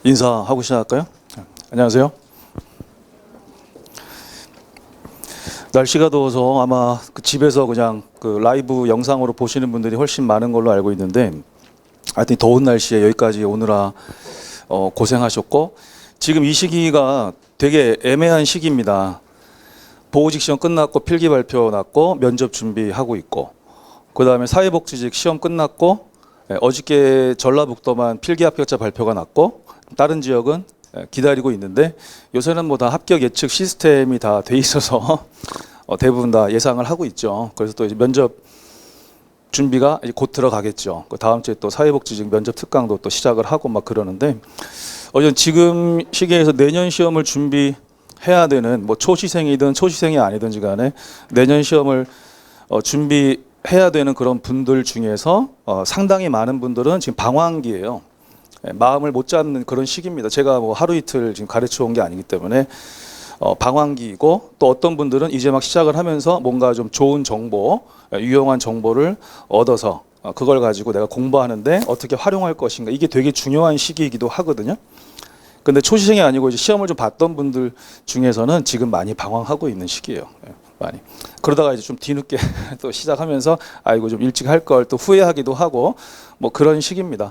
인사하고 시작할까요? 안녕하세요. 날씨가 더워서 아마 집에서 그냥 라이브 영상으로 보시는 분들이 훨씬 많은 걸로 알고 있는데, 하여튼 더운 날씨에 여기까지 오느라 고생하셨고, 지금 이 시기가 되게 애매한 시기입니다. 보호직 시험 끝났고 필기 발표 났고 면접 준비하고 있고, 그 다음에 사회복지직 시험 끝났고, 어저께 전라북도만 필기 합격자 발표가 났고, 다른 지역은 기다리고 있는데, 요새는 뭐 다 합격 예측 시스템이 다 돼 있어서 대부분 다 예상을 하고 있죠. 그래서 또 이제 면접 준비가 이제 곧 들어가겠죠. 그 다음 주에 또 사회복지직 면접 특강도 또 시작을 하고 막 그러는데, 지금 시기에서 내년 시험을 준비해야 되는 뭐 초시생이든 초시생이 아니든지 간에 내년 시험을 준비해야 되는 그런 분들 중에서 상당히 많은 분들은 지금 방황기예요. 마음을 못 잡는 그런 시기입니다. 제가 뭐 하루 이틀 지금 가르쳐 온 게 아니기 때문에 방황기이고, 또 어떤 분들은 이제 막 시작을 하면서 뭔가 좀 좋은 정보, 유용한 정보를 얻어서 그걸 가지고 내가 공부하는데 어떻게 활용할 것인가, 이게 되게 중요한 시기이기도 하거든요. 근데 초시생이 아니고 이제 시험을 좀 봤던 분들 중에서는 지금 많이 방황하고 있는 시기예요. 많이. 그러다가 이제 좀 뒤늦게 또 시작하면서 아이고 좀 일찍 할 걸 또 후회하기도 하고 뭐 그런 시기입니다.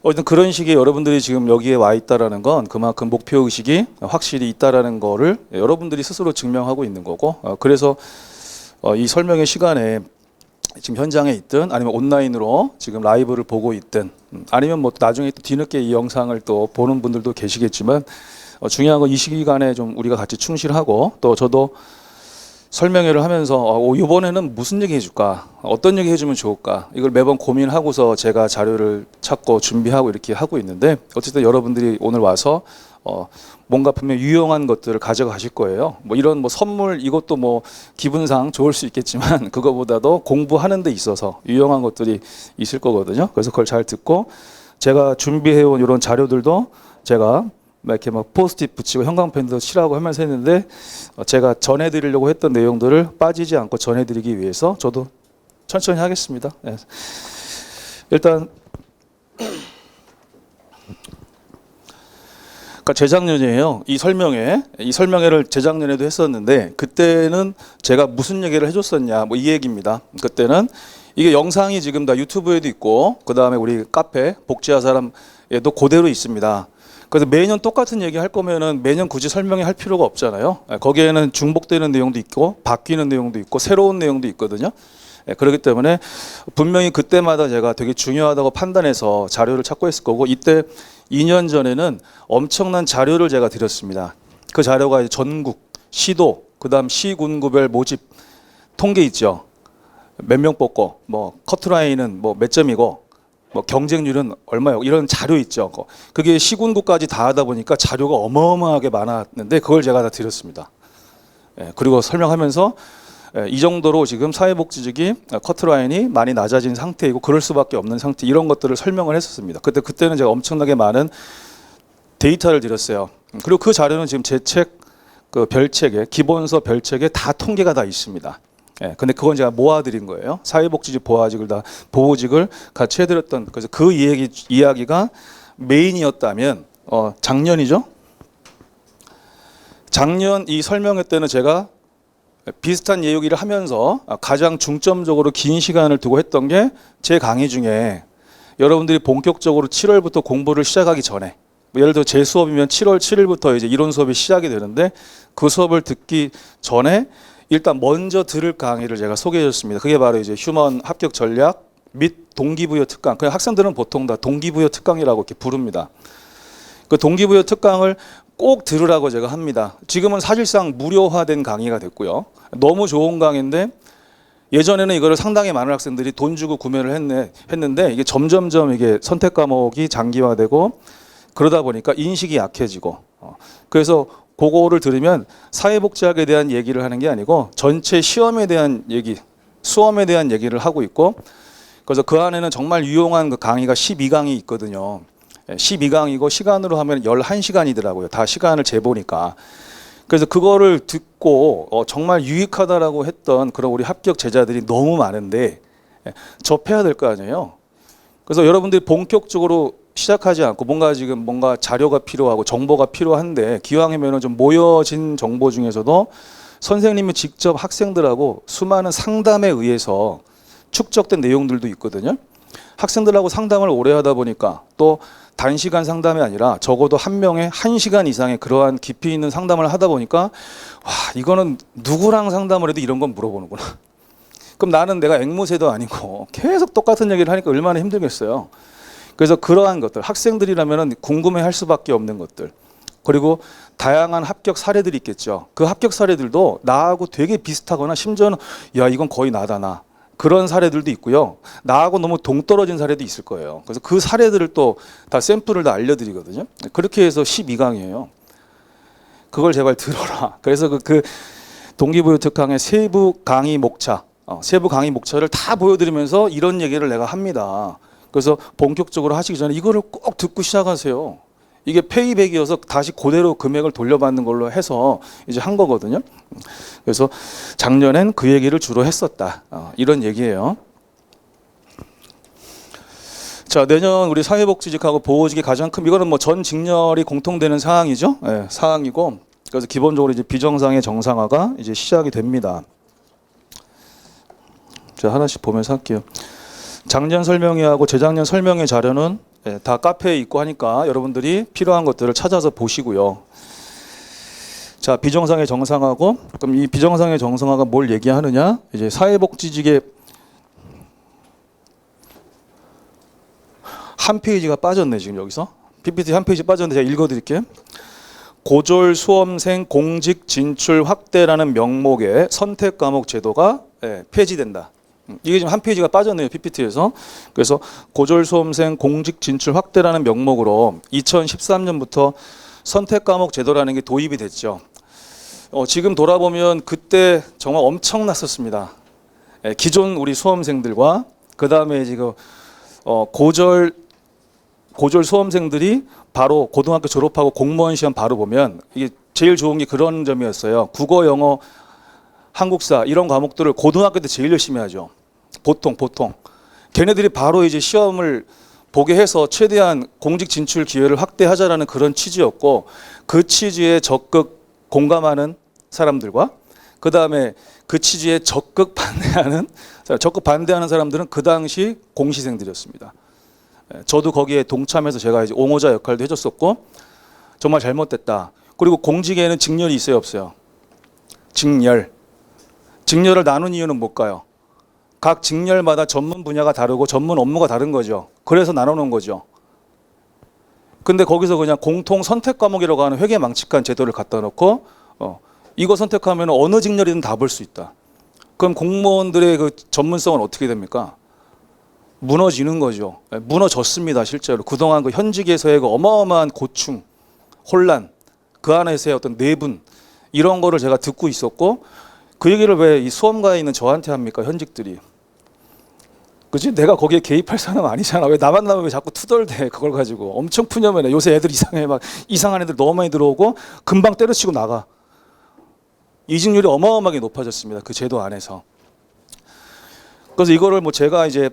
어쨌든 그런 시기에 여러분들이 지금 여기에 와 있다라는 건 그만큼 목표 의식이 확실히 있다라는 거를 여러분들이 스스로 증명하고 있는 거고, 그래서 이 설명회 시간에 지금 현장에 있든 아니면 온라인으로 지금 라이브를 보고 있든 아니면 뭐 나중에 또 뒤늦게 이 영상을 또 보는 분들도 계시겠지만, 중요한 건 이 시기간에 좀 우리가 같이 충실하고, 또 저도 설명회를 하면서 이번에는 무슨 얘기 해줄까, 어떤 얘기 해주면 좋을까, 이걸 매번 고민하고서 제가 자료를 찾고 준비하고 이렇게 하고 있는데, 어쨌든 여러분들이 오늘 와서 뭔가 분명 유용한 것들을 가져가실 거예요. 뭐 이런 뭐 선물 이것도 뭐 기분상 좋을 수 있겠지만 그거보다도 공부하는 데 있어서 유용한 것들이 있을 거거든요. 그래서 그걸 잘 듣고, 제가 준비해온 이런 자료들도 제가 이렇게 막 포스트잇 붙이고 형광펜도 칠하고 하면서 했는데, 제가 전해드리려고 했던 내용들을 빠지지 않고 전해드리기 위해서 저도 천천히 하겠습니다. 네. 일단 그러니까 재작년이에요. 이 설명회를 재작년에도 했었는데, 그때는 제가 무슨 얘기를 해줬었냐, 뭐 이 얘기입니다. 그때는 이게 영상이 지금 다 유튜브에도 있고, 그 다음에 우리 카페 복지화 사람에도 그대로 있습니다. 그래서 매년 똑같은 얘기 할 거면은 매년 굳이 설명회 할 필요가 없잖아요. 거기에는 중복되는 내용도 있고 바뀌는 내용도 있고 새로운 내용도 있거든요. 그렇기 때문에 분명히 그때마다 제가 되게 중요하다고 판단해서 자료를 찾고 했을 거고, 이때 2년 전에는 엄청난 자료를 제가 드렸습니다. 그 자료가 이제 전국, 시도, 그 다음 시군구별 모집 통계 있죠. 몇 명 뽑고, 뭐 커트라인은 뭐 몇 점이고, 뭐 경쟁률은 얼마요, 이런 자료 있죠. 그게 시군구까지 다 하다 보니까 자료가 어마어마하게 많았는데 그걸 제가 다 드렸습니다. 그리고 설명하면서 이 정도로 지금 사회복지직이 커트라인이 많이 낮아진 상태이고 그럴 수밖에 없는 상태, 이런 것들을 설명을 했었습니다. 그때는 제가 엄청나게 많은 데이터를 드렸어요. 그리고 그 자료는 지금 제 책 그 별책에, 기본서 별책에 다 통계가 다 있습니다. 근데 그건 제가 모아드린 거예요. 사회복지직, 보호직을 같이 해드렸던, 그래서 그 이야기가 메인이었다면, 작년이죠. 작년 이 설명회 때는 제가 비슷한 얘기를 하면서 가장 중점적으로 긴 시간을 두고 했던 게, 제 강의 중에 여러분들이 본격적으로 7월부터 공부를 시작하기 전에, 예를 들어 제 수업이면 7월 7일부터 이제 이론 수업이 시작이 되는데, 그 수업을 듣기 전에 일단 먼저 들을 강의를 제가 소개해 줬습니다. 그게 바로 이제 휴먼 합격 전략 및 동기부여 특강. 그냥 학생들은 보통 다 동기부여 특강이라고 이렇게 부릅니다. 그 동기부여 특강을 꼭 들으라고 제가 합니다. 지금은 사실상 무료화된 강의가 됐고요. 너무 좋은 강의인데, 예전에는 이거를 상당히 많은 학생들이 돈 주고 구매를 했는데 이게 점점점 이게 선택 과목이 장기화되고 그러다 보니까 인식이 약해지고, 그래서 그거를 들으면 사회복지학에 대한 얘기를 하는 게 아니고 전체 시험에 대한 얘기, 수험에 대한 얘기를 하고 있고, 그래서 그 안에는 정말 유용한 그 강의가 12강이 있거든요. 12강이고 시간으로 하면 11시간이더라고요. 다 시간을 재보니까. 그래서 그거를 듣고 정말 유익하다라고 했던 그런 우리 합격 제자들이 너무 많은데 접해야 될 거 아니에요. 그래서 여러분들이 본격적으로 시작하지 않고 뭔가 자료가 필요하고 정보가 필요한데 기왕이면 좀 모여진 정보 중에서도 선생님이 직접 학생들하고 수많은 상담에 의해서 축적된 내용들도 있거든요. 학생들하고 상담을 오래 하다 보니까 또 단시간 상담이 아니라 적어도 한 명에 1시간 이상의 그러한 깊이 있는 상담을 하다 보니까 와, 이거는 누구랑 상담을 해도 이런 건 물어보는구나. 그럼 나는 내가 앵무새도 아니고 계속 똑같은 얘기를 하니까 얼마나 힘들겠어요. 그래서 그러한 것들, 학생들이라면 궁금해할 수밖에 없는 것들, 그리고 다양한 합격 사례들이 있겠죠. 그 합격 사례들도 나하고 되게 비슷하거나 심지어는 야, 이건 거의 나다 나. 그런 사례들도 있고요. 나하고 너무 동떨어진 사례도 있을 거예요. 그래서 그 사례들을 또 다 샘플을 다 알려드리거든요. 그렇게 해서 12강이에요. 그걸 제발 들어라. 그래서 그 동기부여 특강의 세부 강의 목차, 세부 강의 목차를 다 보여드리면서 이런 얘기를 내가 합니다. 그래서 본격적으로 하시기 전에 이거를 꼭 듣고 시작하세요. 이게 페이백이어서 다시 그대로 금액을 돌려받는 걸로 해서 이제 한 거거든요. 그래서 작년엔 그 얘기를 주로 했었다. 이런 얘기예요. 자, 내년 우리 사회복지직하고 보호직이 가장 큰, 이거는 뭐 전 직렬이 공통되는 사항이죠. 네, 사항이고, 그래서 기본적으로 이제 비정상의 정상화가 이제 시작이 됩니다. 자, 하나씩 보면서 할게요. 작년 설명회하고 재작년 설명회 자료는 다 카페에 있고 하니까 여러분들이 필요한 것들을 찾아서 보시고요. 자, 비정상의 정상화고, 그럼 이 비정상의 정상화가 뭘 얘기하느냐? 이제 사회복지직의 한 페이지가 빠졌네, 지금 여기서. PPT 한 페이지 빠졌는데 제가 읽어드릴게요. 고졸 수험생 공직 진출 확대라는 명목의 선택 과목 제도가 폐지된다. 이게 지금 한 페이지가 빠졌네요, PPT에서. 그래서 고졸 수험생 공직 진출 확대라는 명목으로 2013년부터 선택 과목 제도라는 게 도입이 됐죠. 지금 돌아보면 그때 정말 엄청났었습니다. 기존 우리 수험생들과 그 다음에 지금 고졸 수험생들이 바로 고등학교 졸업하고 공무원 시험 바로 보면 이게 제일 좋은 게 그런 점이었어요. 국어, 영어, 한국사 이런 과목들을 고등학교 때 제일 열심히 하죠. 보통 걔네들이 바로 이제 시험을 보게 해서 최대한 공직 진출 기회를 확대하자라는 그런 취지였고, 그 취지에 적극 공감하는 사람들과 그 다음에 그 취지에 적극 반대하는 사람들은 그 당시 공시생들이었습니다. 저도 거기에 동참해서 제가 이제 옹호자 역할도 해줬었고, 정말 잘못됐다. 그리고 공직에는 직렬이 있어요, 없어요? 직렬을 나눈 이유는 뭘까요? 각 직렬마다 전문 분야가 다르고 전문 업무가 다른 거죠. 그래서 나눠놓은 거죠. 근데 거기서 그냥 공통 선택 과목이라고 하는 회계망측한 제도를 갖다 놓고 이거 선택하면 어느 직렬이든 다 볼 수 있다. 그럼 공무원들의 그 전문성은 어떻게 됩니까? 무너지는 거죠. 무너졌습니다, 실제로. 그동안 그 현직에서의 그 어마어마한 고충, 혼란, 그 안에서의 어떤 내분, 이런 거를 제가 듣고 있었고, 그 얘기를 왜 이 수험가에 있는 저한테 합니까, 현직들이? 그지? 내가 거기에 개입할 사람 아니잖아. 왜 나만 나면 왜 자꾸 투덜대, 그걸 가지고. 엄청 푸념해. 요새 애들 이상해. 막 이상한 애들 너무 많이 들어오고, 금방 때려치고 나가. 이직률이 어마어마하게 높아졌습니다, 그 제도 안에서. 그래서 이거를 뭐 제가 이제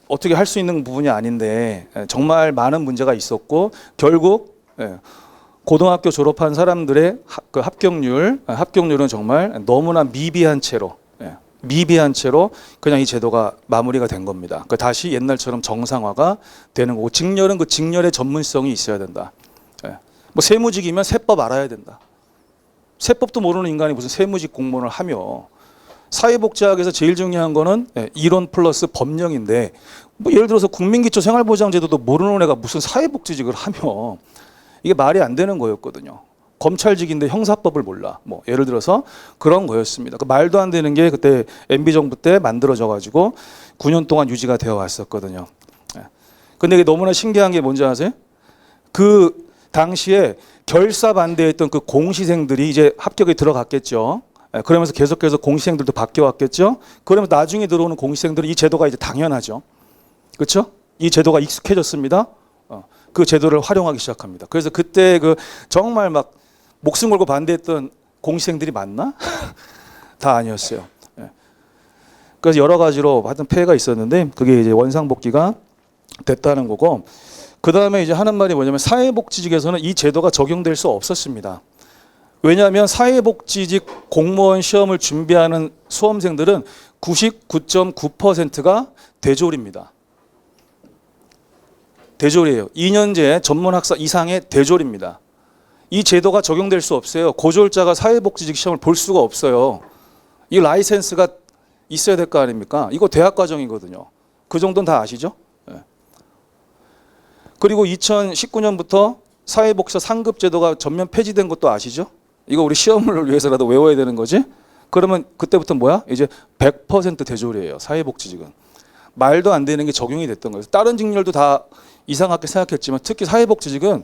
어떻게 할 수 있는 부분이 아닌데 정말 많은 문제가 있었고, 결국 고등학교 졸업한 사람들의 그 합격률은 정말 너무나 미비한 채로 그냥 이 제도가 마무리가 된 겁니다. 다시 옛날처럼 정상화가 되는 거고, 직렬은 그 직렬의 전문성이 있어야 된다. 뭐 세무직이면 세법 알아야 된다. 세법도 모르는 인간이 무슨 세무직 공무원을 하며, 사회복지학에서 제일 중요한 거는 이론 플러스 법령인데, 뭐 예를 들어서 국민기초생활보장제도도 모르는 애가 무슨 사회복지직을 하며, 이게 말이 안 되는 거였거든요. 검찰직인데 형사법을 몰라. 뭐 예를 들어서 그런 거였습니다. 그 말도 안 되는 게 그때 MB 정부 때 만들어져 가지고 9년 동안 유지가 되어 왔었거든요. 근데 이게 너무나 신기한 게 뭔지 아세요? 그 당시에 결사 반대했던 그 공시생들이 이제 합격에 들어갔겠죠. 그러면서 계속해서 공시생들도 바뀌어 왔겠죠. 그러면서 나중에 들어오는 공시생들은 이 제도가 이제 당연하죠. 그렇죠? 이 제도가 익숙해졌습니다. 그 제도를 활용하기 시작합니다. 그래서 그때 그 정말 막 목숨 걸고 반대했던 공시생들이 맞나? 다 아니었어요. 그래서 여러 가지로 하여튼 폐해가 있었는데, 그게 이제 원상복귀가 됐다는 거고, 그 다음에 이제 하는 말이 뭐냐면 사회복지직에서는 이 제도가 적용될 수 없었습니다. 왜냐하면 사회복지직 공무원 시험을 준비하는 수험생들은 99.9%가 대졸입니다. 대졸이에요. 2년제 전문학사 이상의 대졸입니다. 이 제도가 적용될 수 없어요. 고졸자가 사회복지직 시험을 볼 수가 없어요. 이 라이센스가 있어야 될 거 아닙니까? 이거 대학 과정이거든요. 그 정도는 다 아시죠? 네. 그리고 2019년부터 사회복지사 상급 제도가 전면 폐지된 것도 아시죠? 이거 우리 시험을 위해서라도 외워야 되는 거지? 그러면 그때부터 뭐야? 이제 100% 대졸이에요. 사회복지직은. 말도 안 되는 게 적용이 됐던 거예요. 다른 직렬도 다 이상하게 생각했지만 특히 사회복지직은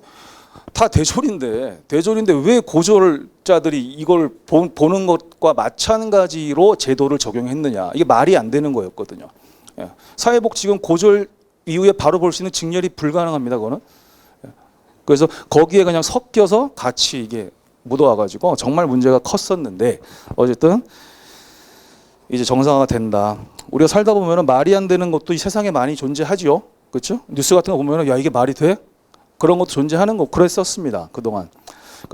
다 대졸인데 왜 고졸자들이 이걸 보는 것과 마찬가지로 제도를 적용했느냐. 이게 말이 안 되는 거였거든요. 예. 사회복지직은 고졸 이후에 바로 볼 수 있는 직렬이 불가능합니다. 그거는. 예. 그래서 거기에 그냥 섞여서 같이 이게 묻어와가지고 정말 문제가 컸었는데 어쨌든 이제 정상화가 된다. 우리가 살다 보면 말이 안 되는 것도 이 세상에 많이 존재하지요. 그렇죠? 뉴스 같은 거 보면 야 이게 말이 돼? 그런 것도 존재하는 거 그랬었습니다. 그동안.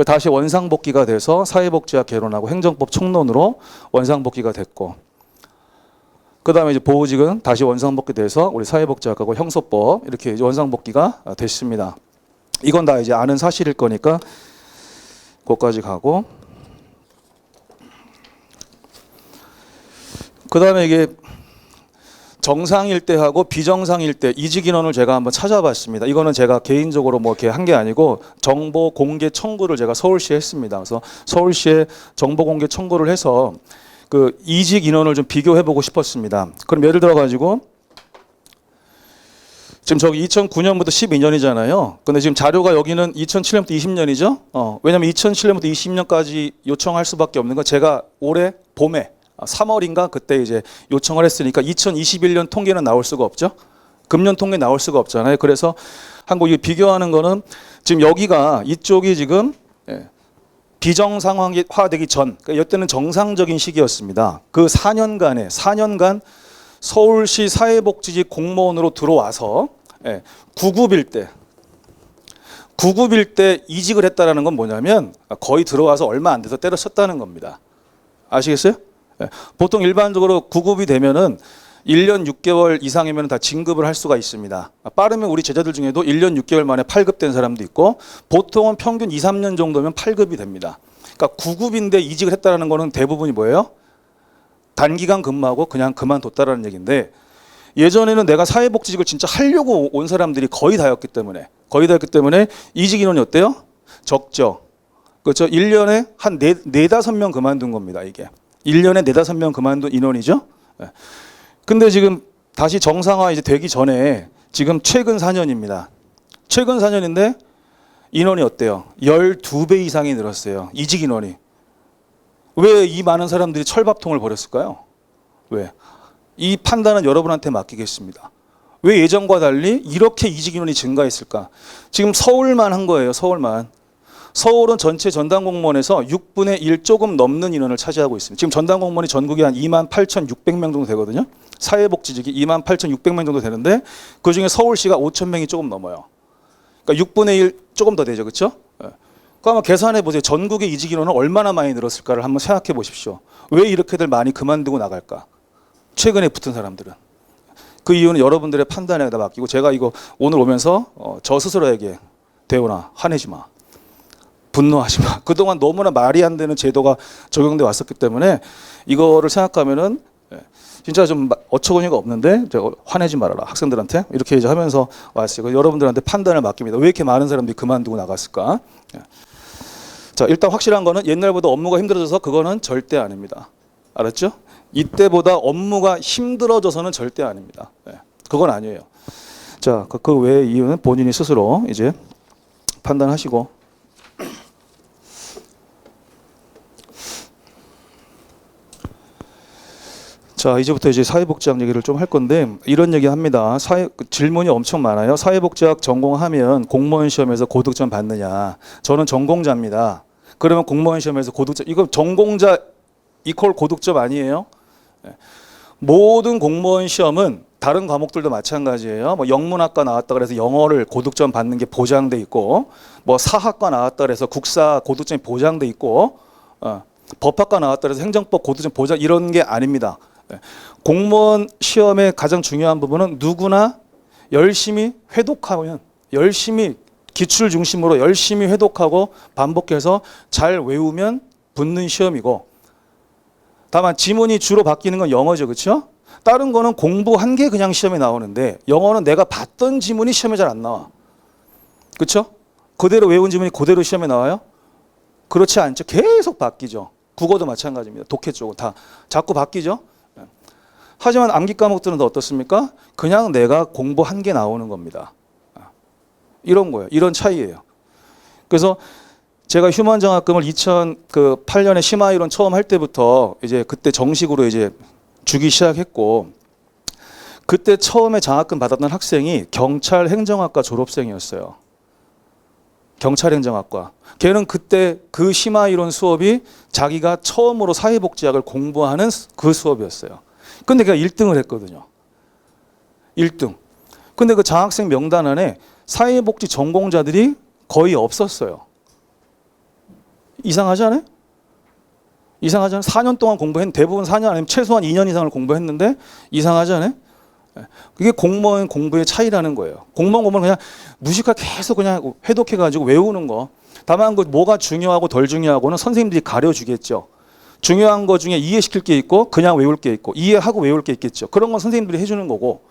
다시 원상복귀가 돼서 사회복지학 개론하고 행정법 총론으로 원상복귀가 됐고 그다음에 이제 보호직은 다시 원상복귀돼서 우리 사회복지학하고 형소법 이렇게 이제 원상복귀가 됐습니다. 이건 다 이제 아는 사실일 거니까 거기까지 가고 그다음에 이게 정상일 때하고 비정상일 때 이직 인원을 제가 한번 찾아봤습니다. 이거는 제가 개인적으로 뭐 이렇게 한 게 아니고 정보 공개 청구를 제가 서울시에 했습니다. 그래서 서울시에 정보 공개 청구를 해서 그 이직 인원을 좀 비교해 보고 싶었습니다. 그럼 예를 들어 가지고 지금 저기 2009년부터 12년이잖아요. 근데 지금 자료가 여기는 2007년부터 20년이죠. 왜냐면 2007년부터 20년까지 요청할 수밖에 없는 건 제가 올해 봄에 3월인가 그때 이제 요청을 했으니까 2021년 통계는 나올 수가 없죠. 금년 통계 나올 수가 없잖아요. 그래서 한국 이 비교하는 거는 지금 여기가 이쪽이 지금 비정상화되기 전, 그러니까 이때는 정상적인 시기였습니다. 그 4년간 서울시 사회복지직 공무원으로 들어와서 9급일 때 이직을 했다라는 건 뭐냐면 거의 들어와서 얼마 안 돼서 때려쳤다는 겁니다. 아시겠어요? 보통 일반적으로 9급이 되면은 1년 6개월 이상이면 다 진급을 할 수가 있습니다. 빠르면 우리 제자들 중에도 1년 6개월 만에 8급 된 사람도 있고 보통은 평균 2, 3년 정도면 8급이 됩니다. 그러니까 9급인데 이직을 했다는 거는 대부분이 뭐예요? 단기간 근무하고 그냥 그만뒀다라는 얘기인데 예전에는 내가 사회복지직을 진짜 하려고 온 사람들이 거의 다였기 때문에 이직 인원이 어때요? 적죠. 그렇죠? 1년에 한 4, 5명 그만둔 겁니다. 이게. 1년에 4, 5명 그만둔 인원이죠. 근데 지금 다시 정상화 이제 되기 전에 지금 최근 4년입니다. 최근 4년인데 인원이 어때요? 12배 이상이 늘었어요. 이직 인원이. 왜 이 많은 사람들이 철밥통을 벌였을까요? 왜? 이 판단은 여러분한테 맡기겠습니다. 왜 예전과 달리 이렇게 이직 인원이 증가했을까? 지금 서울만 한 거예요. 서울만. 서울은 전체 전담 공무원에서 6분의 1 조금 넘는 인원을 차지하고 있습니다. 지금 전담 공무원이 전국에 한 28,600명 정도 되거든요. 사회복지직이 28,600명 정도 되는데 그중에 서울시가 5,000명이 조금 넘어요. 그러니까 6분의 1 조금 더 되죠. 그렇죠? 그럼 계산해 보세요. 전국의 이직 인원은 얼마나 많이 늘었을까를 한번 생각해 보십시오. 왜 이렇게들 많이 그만두고 나갈까? 최근에 붙은 사람들은. 그 이유는 여러분들의 판단에 다 맡기고 제가 이거 오늘 오면서 저 스스로에게 대우나 화내지 마. 분노하지 마. 그동안 너무나 말이 안 되는 제도가 적용돼 왔었기 때문에 이거를 생각하면은 진짜 좀 어처구니가 없는데 화내지 말아라. 학생들한테 이렇게 이제 하면서 왔어요. 여러분들한테 판단을 맡깁니다. 왜 이렇게 많은 사람들이 그만두고 나갔을까? 자, 일단 확실한 거는 옛날보다 업무가 힘들어져서 그거는 절대 아닙니다. 알았죠? 이때보다 업무가 힘들어져서는 절대 아닙니다. 그건 아니에요. 자, 그 외의 이유는 본인이 스스로 이제 판단하시고. 자, 이제부터 이제 사회복지학 얘기를 좀 할 건데 이런 얘기 합니다. 질문이 엄청 많아요. 사회복지학 전공하면 공무원 시험에서 고득점 받느냐? 저는 전공자입니다. 그러면 공무원 시험에서 고득점, 이거 전공자 이퀄 고득점 아니에요? 모든 공무원 시험은 다른 과목들도 마찬가지예요. 뭐 영문학과 나왔다 그래서 영어를 고득점 받는 게 보장돼 있고, 뭐 사학과 나왔다 그래서 국사 고득점이 보장돼 있고, 법학과 나왔다 그래서 행정법 고득점 보장 이런 게 아닙니다. 공무원 시험의 가장 중요한 부분은 누구나 열심히 회독하면, 열심히 기출 중심으로 열심히 회독하고 반복해서 잘 외우면 붙는 시험이고, 다만 지문이 주로 바뀌는 건 영어죠, 그렇죠? 다른 거는 공부한 게 그냥 시험에 나오는데 영어는 내가 봤던 지문이 시험에 잘 안 나와, 그렇죠? 그대로 외운 지문이 그대로 시험에 나와요? 그렇지 않죠. 계속 바뀌죠. 국어도 마찬가지입니다. 독해 쪽은 다 자꾸 바뀌죠. 하지만 암기 과목들은 더 어떻습니까? 그냥 내가 공부한 게 나오는 겁니다. 이런 거예요. 이런 차이예요. 그래서 제가 휴먼 장학금을 2008년에 심화이론 처음 할 때부터 이제 그때 정식으로 이제 주기 시작했고, 그때 처음에 장학금 받았던 학생이 경찰 행정학과 졸업생이었어요. 경찰 행정학과. 걔는 그때 그 심화이론 수업이 자기가 처음으로 사회복지학을 공부하는 그 수업이었어요. 근데 걔가 1등을 했거든요. 1등. 근데 그 장학생 명단 안에 사회복지 전공자들이 거의 없었어요. 이상하지 않아요? 이상하지 않아요? 4년 동안 공부했는데, 대부분 4년 아니면 최소한 2년 이상을 공부했는데 이상하지 않아요? 그게 공무원 공부의 차이라는 거예요. 공무원 공부는 그냥 무식하게 계속 그냥 회독해가지고 외우는 거. 다만 그 뭐가 중요하고 덜 중요하고는 선생님들이 가려주겠죠. 중요한 거 중에 이해시킬 게 있고 그냥 외울 게 있고 이해하고 외울 게 있겠죠. 그런 건 선생님들이 해주는 거고,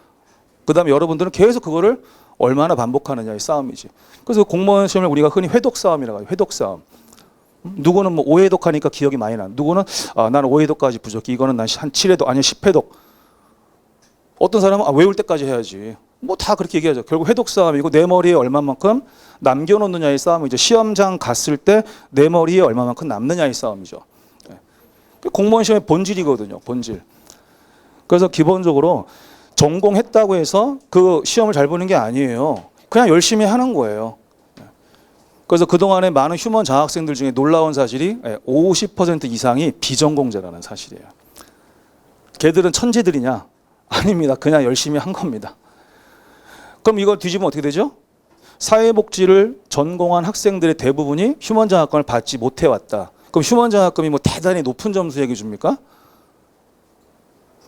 그 다음에 여러분들은 계속 그거를 얼마나 반복하느냐의 싸움이지. 그래서 공무원 시험을 우리가 흔히 회독 싸움이라고 해요. 회독 싸움. 누구는 뭐 5회독 하니까 기억이 많이 나. 누구는 나는 5회독까지 부족해. 이거는 난 한 7회독 아니면 10회독. 어떤 사람은 외울 때까지 해야지. 뭐 다 그렇게 얘기하죠. 결국 회독 싸움이고 내 머리에 얼마만큼 남겨놓느냐의 싸움이죠. 시험장 갔을 때 내 머리에 얼마만큼 남느냐의 싸움이죠. 공무원 시험의 본질이거든요. 본질. 그래서 기본적으로 전공했다고 해서 그 시험을 잘 보는 게 아니에요. 그냥 열심히 하는 거예요. 그래서 그동안에 많은 휴먼 장학생들 중에 놀라운 사실이 50% 이상이 비전공자라는 사실이에요. 걔들은 천재들이냐? 아닙니다. 그냥 열심히 한 겁니다. 그럼 이걸 뒤집으면 어떻게 되죠? 사회복지를 전공한 학생들의 대부분이 휴먼 장학금을 받지 못해왔다. 그럼 휴먼 장학금이 뭐 대단히 높은 점수 얘기 줍니까?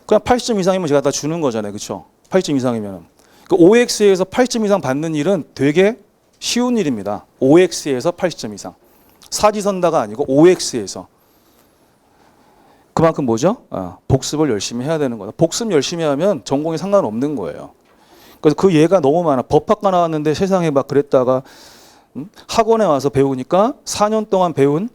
그냥 80점 이상이면 제가 다 주는 거잖아요. 그렇죠? 80점 이상이면. 그 OX에서 80점 이상 받는 일은 되게 쉬운 일입니다. OX에서 80점 이상. 사지선다가 아니고 OX에서. 그만큼 뭐죠? 복습을 열심히 해야 되는 거다. 복습 열심히 하면 전공에 상관없는 거예요. 그래서 그 예가 너무 많아. 법학과 나왔는데 세상에 막 그랬다가 학원에 와서 배우니까 4년 동안 배운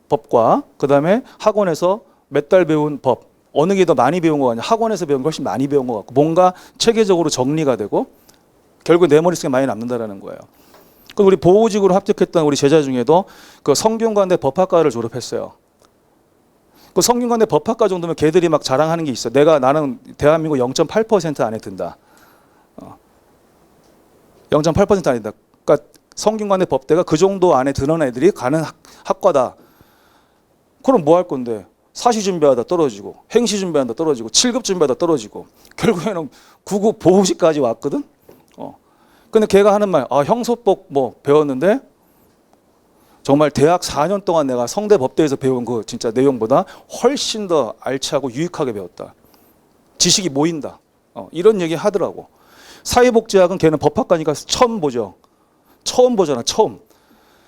법과 그 다음에 학원에서 몇 달 배운 법, 어느 게 더 많이 배운 거 같냐? 학원에서 배운 거 훨씬 많이 배운 거 같고 뭔가 체계적으로 정리가 되고 결국 내 머릿속에 많이 남는다라는 거예요. 그리고 우리 보호직으로 합격했던 우리 제자 중에도 그 성균관대 법학과를 졸업했어요. 그 성균관대 법학과 정도면 걔들이 막 자랑하는 게 있어. 나는 대한민국 0.8% 안에 든다. 0.8% 안에 든다. 그러니까 성균관대 법대가 그 정도 안에 드는 애들이 가는 학과다. 그럼 뭐 할 건데? 사시 준비하다 떨어지고 행시 준비하다 떨어지고 7급 준비하다 떨어지고 결국에는 9급 보호직까지 왔거든. 근데 걔가 하는 말, 형소법 뭐 배웠는데 정말 대학 4년 동안 내가 성대 법대에서 배운 그 진짜 내용보다 훨씬 더 알차고 유익하게 배웠다. 지식이 모인다. 이런 얘기 하더라고. 사회복지학은 걔는 법학과니까 처음 보죠. 처음 보잖아. 처음.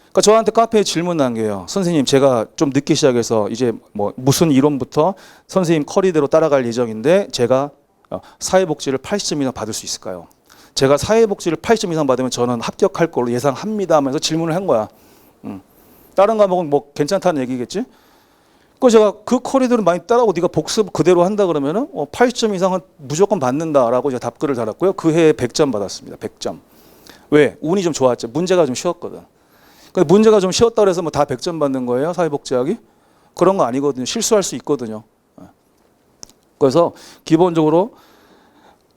그러니까 저한테 카페에 질문 남겨요. 선생님, 제가 좀 늦게 시작해서 이제 뭐 무슨 이론부터 선생님 커리대로 따라갈 예정인데 제가 사회복지를 80점 이상 받을 수 있을까요? 제가 사회복지를 80점 이상 받으면 저는 합격할 걸로 예상합니다 하면서 질문을 한 거야. 다른 과목은 뭐 괜찮다는 얘기겠지? 그 제가 그 커리대로 많이 따라오고 네가 복습 그대로 한다 그러면은 80점 이상은 무조건 받는다라고 제가 답글을 달았고요. 그 해에 100점 받았습니다. 100점. 왜? 운이 좀 좋았죠. 문제가 좀 쉬웠거든. 근데 문제가 좀 쉬웠다 그래서 뭐 다 100점 받는 거예요? 사회복지학이? 그런 거 아니거든요. 실수할 수 있거든요. 그래서 기본적으로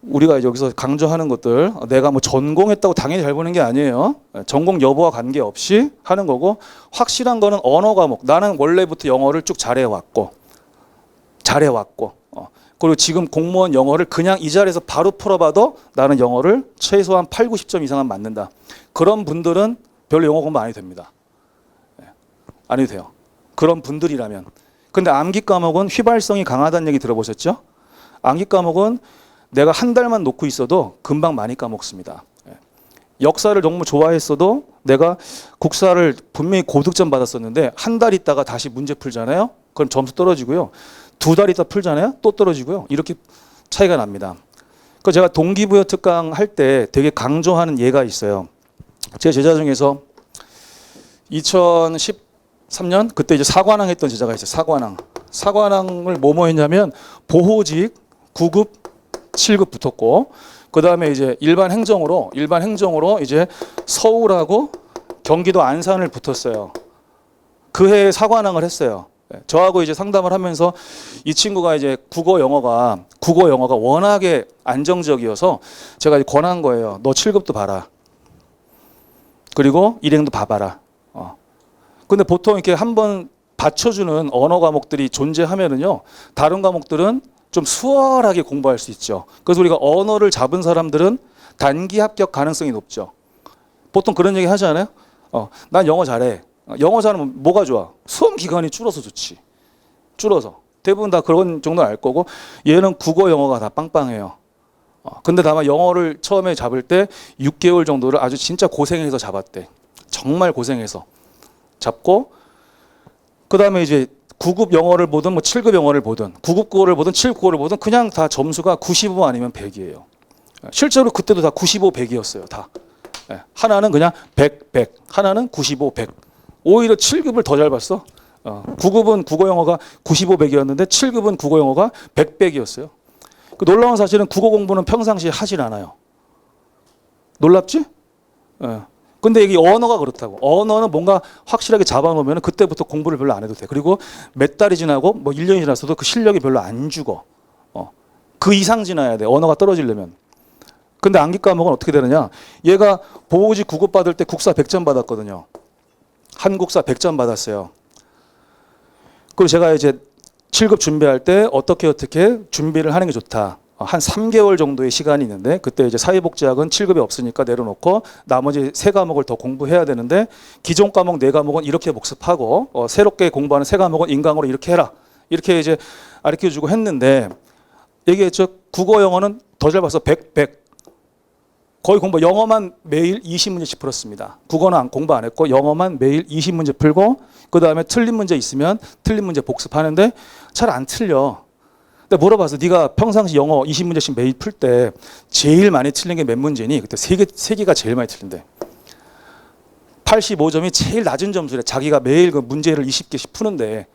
우리가 여기서 강조하는 것들, 내가 뭐 전공했다고 당연히 잘 보는 게 아니에요. 전공 여부와 관계없이 하는 거고, 확실한 거는 언어 과목. 나는 원래부터 영어를 쭉 잘해왔고 그리고 지금 공무원 영어를 그냥 이 자리에서 바로 풀어봐도 나는 영어를 최소한 8, 90점 이상은 맞는다. 그런 분들은 별로 영어 공부 안 해도 됩니다. 안 해도 돼요. 그런 분들이라면. 근데 암기 과목은 휘발성이 강하다는 얘기 들어보셨죠? 암기 과목은 내가 한 달만 놓고 있어도 금방 많이 까먹습니다. 역사를 너무 좋아했어도 내가 국사를 분명히 고득점 받았었는데 한 달 있다가 다시 문제 풀잖아요. 그럼 점수 떨어지고요. 두 달 있다 풀잖아요. 또 떨어지고요. 이렇게 차이가 납니다. 그 제가 동기부여 특강 할 때 되게 강조하는 예가 있어요. 제 제자 중에서 2013년 그때 이제 사관왕 했던 제자가 있어요. 사관왕. 사관왕을 뭐뭐 했냐면 보호직 9급, 7급 붙었고 그 다음에 이제 일반 행정으로 이제 서울하고 경기도 안산을 붙었어요. 그 해에 사관왕을 했어요. 저하고 이제 상담을 하면서 이 친구가 이제 국어 영어가 워낙에 안정적이어서 제가 이제 권한 거예요. 너 7급도 봐라. 그리고 일행도 봐봐라. 근데 보통 이렇게 한번 받쳐주는 언어 과목들이 존재하면은요, 다른 과목들은 좀 수월하게 공부할 수 있죠. 그래서 우리가 언어를 잡은 사람들은 단기 합격 가능성이 높죠. 보통 그런 얘기 하지 않아요? 난 영어 잘해. 영어 잘하면 뭐가 좋아? 수험 기간이 줄어서 좋지. 줄어서. 대부분 다 그런 정도는 알 거고 얘는 국어 영어가 다 빵빵해요. 근데 다만 영어를 처음에 잡을 때 6개월 정도를 아주 진짜 고생해서 잡았대. 정말 고생해서 잡고 그 다음에 이제 9급 영어를 보든 뭐 7급 영어를 보든 9급 국어를 보든 7급 국어를 보든 그냥 다 점수가 95 아니면 100이에요. 실제로 그때도 다 95, 100이었어요. 다. 하나는 그냥 100, 100. 하나는 95, 100. 오히려 7급을 더 잘 봤어. 9급은 국어 영어가 95, 100이었는데 7급은 국어 영어가 100, 100이었어요. 그 놀라운 사실은 국어 공부는 평상시에 하질 않아요. 놀랍지? 근데 이게 언어가 그렇다고. 언어는 뭔가 확실하게 잡아놓으면 그때부터 공부를 별로 안 해도 돼. 그리고 몇 달이 지나고 뭐 1년이 지났어도 그 실력이 별로 안 죽어. 그 이상 지나야 돼. 언어가 떨어지려면. 근데 암기 과목은 어떻게 되느냐. 얘가 보호직 9급 받을 때 국사 100점 받았거든요. 한국사 100점 받았어요. 그리고 제가 이제 7급 준비할 때 어떻게 준비를 하는 게 좋다. 한 3개월 정도의 시간이 있는데 그때 이제 사회복지학은 7급이 없으니까 내려놓고 나머지 3과목을 더 공부해야 되는데 기존 과목 4과목은 이렇게 복습하고 새롭게 공부하는 3과목은 인강으로 이렇게 해라. 이렇게 이제 가르쳐주고 했는데 얘기했죠. 국어 영어는 더 잘 봐서 100, 100. 거의 공부 영어만 매일 20문제씩 풀었습니다. 국어는 공부 안 했고 영어만 매일 20문제 풀고 그 다음에 틀린 문제 있으면 틀린 문제 복습하는데 잘 안 틀려. 근데 물어봐서 네가 평상시 영어 20문제씩 매일 풀 때 제일 많이 틀린 게 몇 문제니? 그때 3개가 제일 많이 틀린대. 85점이 제일 낮은 점수래. 자기가 매일 그 문제를 20개씩 푸는데.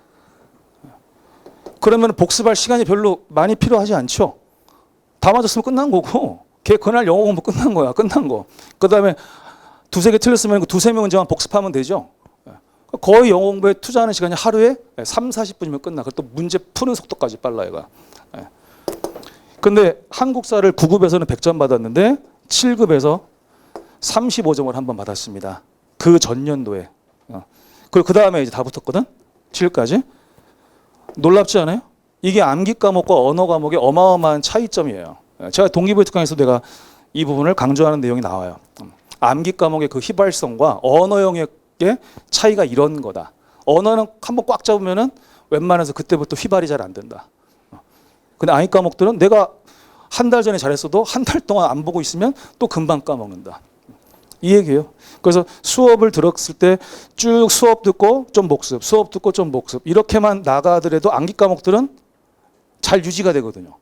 그러면 복습할 시간이 별로 많이 필요하지 않죠. 다 맞았으면 끝난 거고 걔 그날 영어 공부 끝난 거야. 끝난 거. 그 다음에 2-3개 틀렸으면 그 2-3명 문제만 복습하면 되죠. 거의 영어 공부에 투자하는 시간이 하루에 3-40분이면 끝나. 그리고 또 문제 푸는 속도까지 빨라 얘가. 근데 한국사를 9급에서는 100점 받았는데 7급에서 35점을 한번 받았습니다. 그 전년도에. 그리고 그 다음에 이제 다 붙었거든. 7까지. 놀랍지 않아요? 이게 암기 과목과 언어 과목의 어마어마한 차이점이에요. 제가 동기부여 특강에서 내가 이 부분을 강조하는 내용이 나와요. 암기 과목의 그 휘발성과 언어 영역의 차이가 이런 거다. 언어는 한번 꽉 잡으면은 웬만해서 그때부터 휘발이 잘 안 된다. 근데 암기 과목들은 내가 한 달 전에 잘했어도 한 달 동안 안 보고 있으면 또 금방 까먹는다. 이 얘기예요. 그래서 수업을 들었을 때 쭉 수업 듣고 좀 복습, 수업 듣고 좀 복습 이렇게만 나가더라도 암기 과목들은 잘 유지가 되거든요.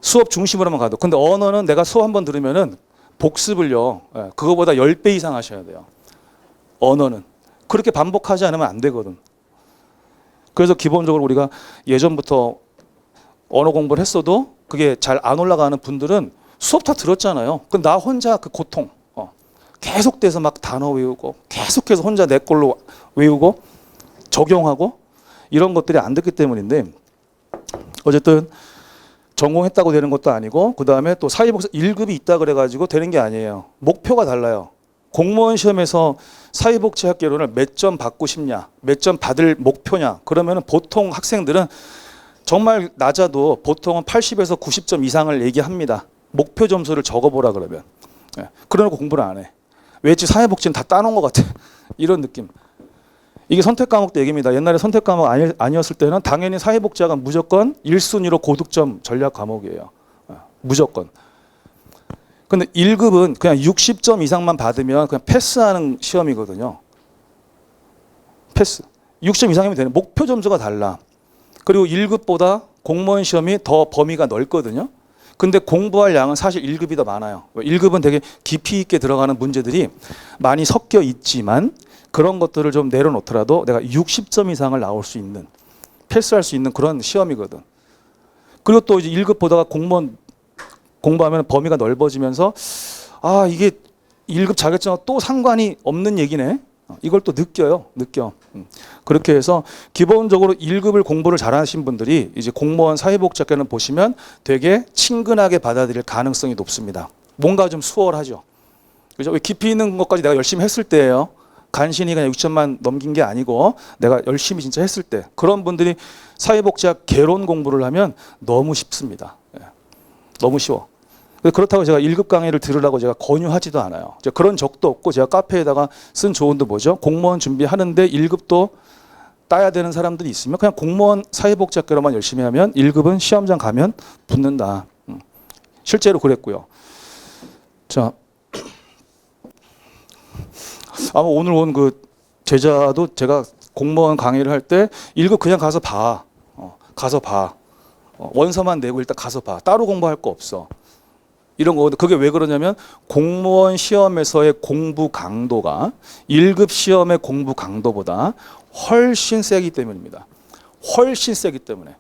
수업 중심으로만 가도. 근데 언어는 내가 수업 한번 들으면은 복습을요. 그거보다 10배 이상 하셔야 돼요. 언어는. 그렇게 반복하지 않으면 안 되거든. 그래서 기본적으로 우리가 예전부터 언어 공부를 했어도 그게 잘 안 올라가는 분들은 수업 다 들었잖아요. 근데 나 혼자 그 고통 계속돼서 막 단어 외우고 계속해서 혼자 내 걸로 외우고 적용하고 이런 것들이 안 됐기 때문인데 어쨌든 전공했다고 되는 것도 아니고 그 다음에 또 사회복지 1급이 있다 그래가지고 되는 게 아니에요. 목표가 달라요. 공무원 시험에서 사회복지학개론을 몇 점 받고 싶냐, 몇 점 받을 목표냐. 그러면 보통 학생들은 정말 낮아도 보통은 80에서 90점 이상을 얘기합니다. 목표 점수를 적어보라 그러면. 예. 그러놓고 공부를 안 해. 왜지? 사회복지는 다 따놓은 것 같아. 이런 느낌. 이게 선택 과목도 얘기입니다. 옛날에 선택 과목 아니었을 때는 당연히 사회복지학은 무조건 1순위로 고득점 전략 과목이에요. 무조건. 근데 1급은 그냥 60점 이상만 받으면 그냥 패스하는 시험이거든요. 패스. 60점 이상이면 되는. 목표 점수가 달라. 그리고 1급보다 공무원 시험이 더 범위가 넓거든요. 근데 공부할 양은 사실 1급이 더 많아요. 1급은 되게 깊이 있게 들어가는 문제들이 많이 섞여 있지만 그런 것들을 좀 내려놓더라도 내가 60점 이상을 나올 수 있는, 패스할 수 있는 그런 시험이거든. 그리고 또 이제 1급 보다가 공무원 공부하면 범위가 넓어지면서 아, 이게 1급 자격증과 또 상관이 없는 얘기네. 이걸 또 느껴요. 그렇게 해서 기본적으로 1급을 공부를 잘하신 분들이 이제 공무원 사회복지학과는 보시면 되게 친근하게 받아들일 가능성이 높습니다. 뭔가 좀 수월하죠. 그죠? 깊이 있는 것까지 내가 열심히 했을 때예요. 간신히 그냥 6점만 넘긴 게 아니고 내가 열심히 진짜 했을 때 그런 분들이 사회복지학 개론 공부를 하면 너무 쉽습니다. 너무 쉬워. 그렇다고 제가 1급 강의를 들으라고 제가 권유하지도 않아요. 그런 적도 없고 제가 카페에다가 쓴 조언도 뭐죠? 공무원 준비하는데 1급도 따야 되는 사람들이 있으면 그냥 공무원 사회복지학과로만 열심히 하면 1급은 시험장 가면 붙는다. 실제로 그랬고요. 자, 아마 오늘 온 그 제자도 제가 공무원 강의를 할 때 1급 그냥 가서 봐. 가서 봐. 원서만 내고 일단 가서 봐. 따로 공부할 거 없어. 이런 거거든. 그게 왜 그러냐면 공무원 시험에서의 공부 강도가 1급 시험의 공부 강도보다 훨씬 세기 때문입니다. 훨씬 세기 때문에.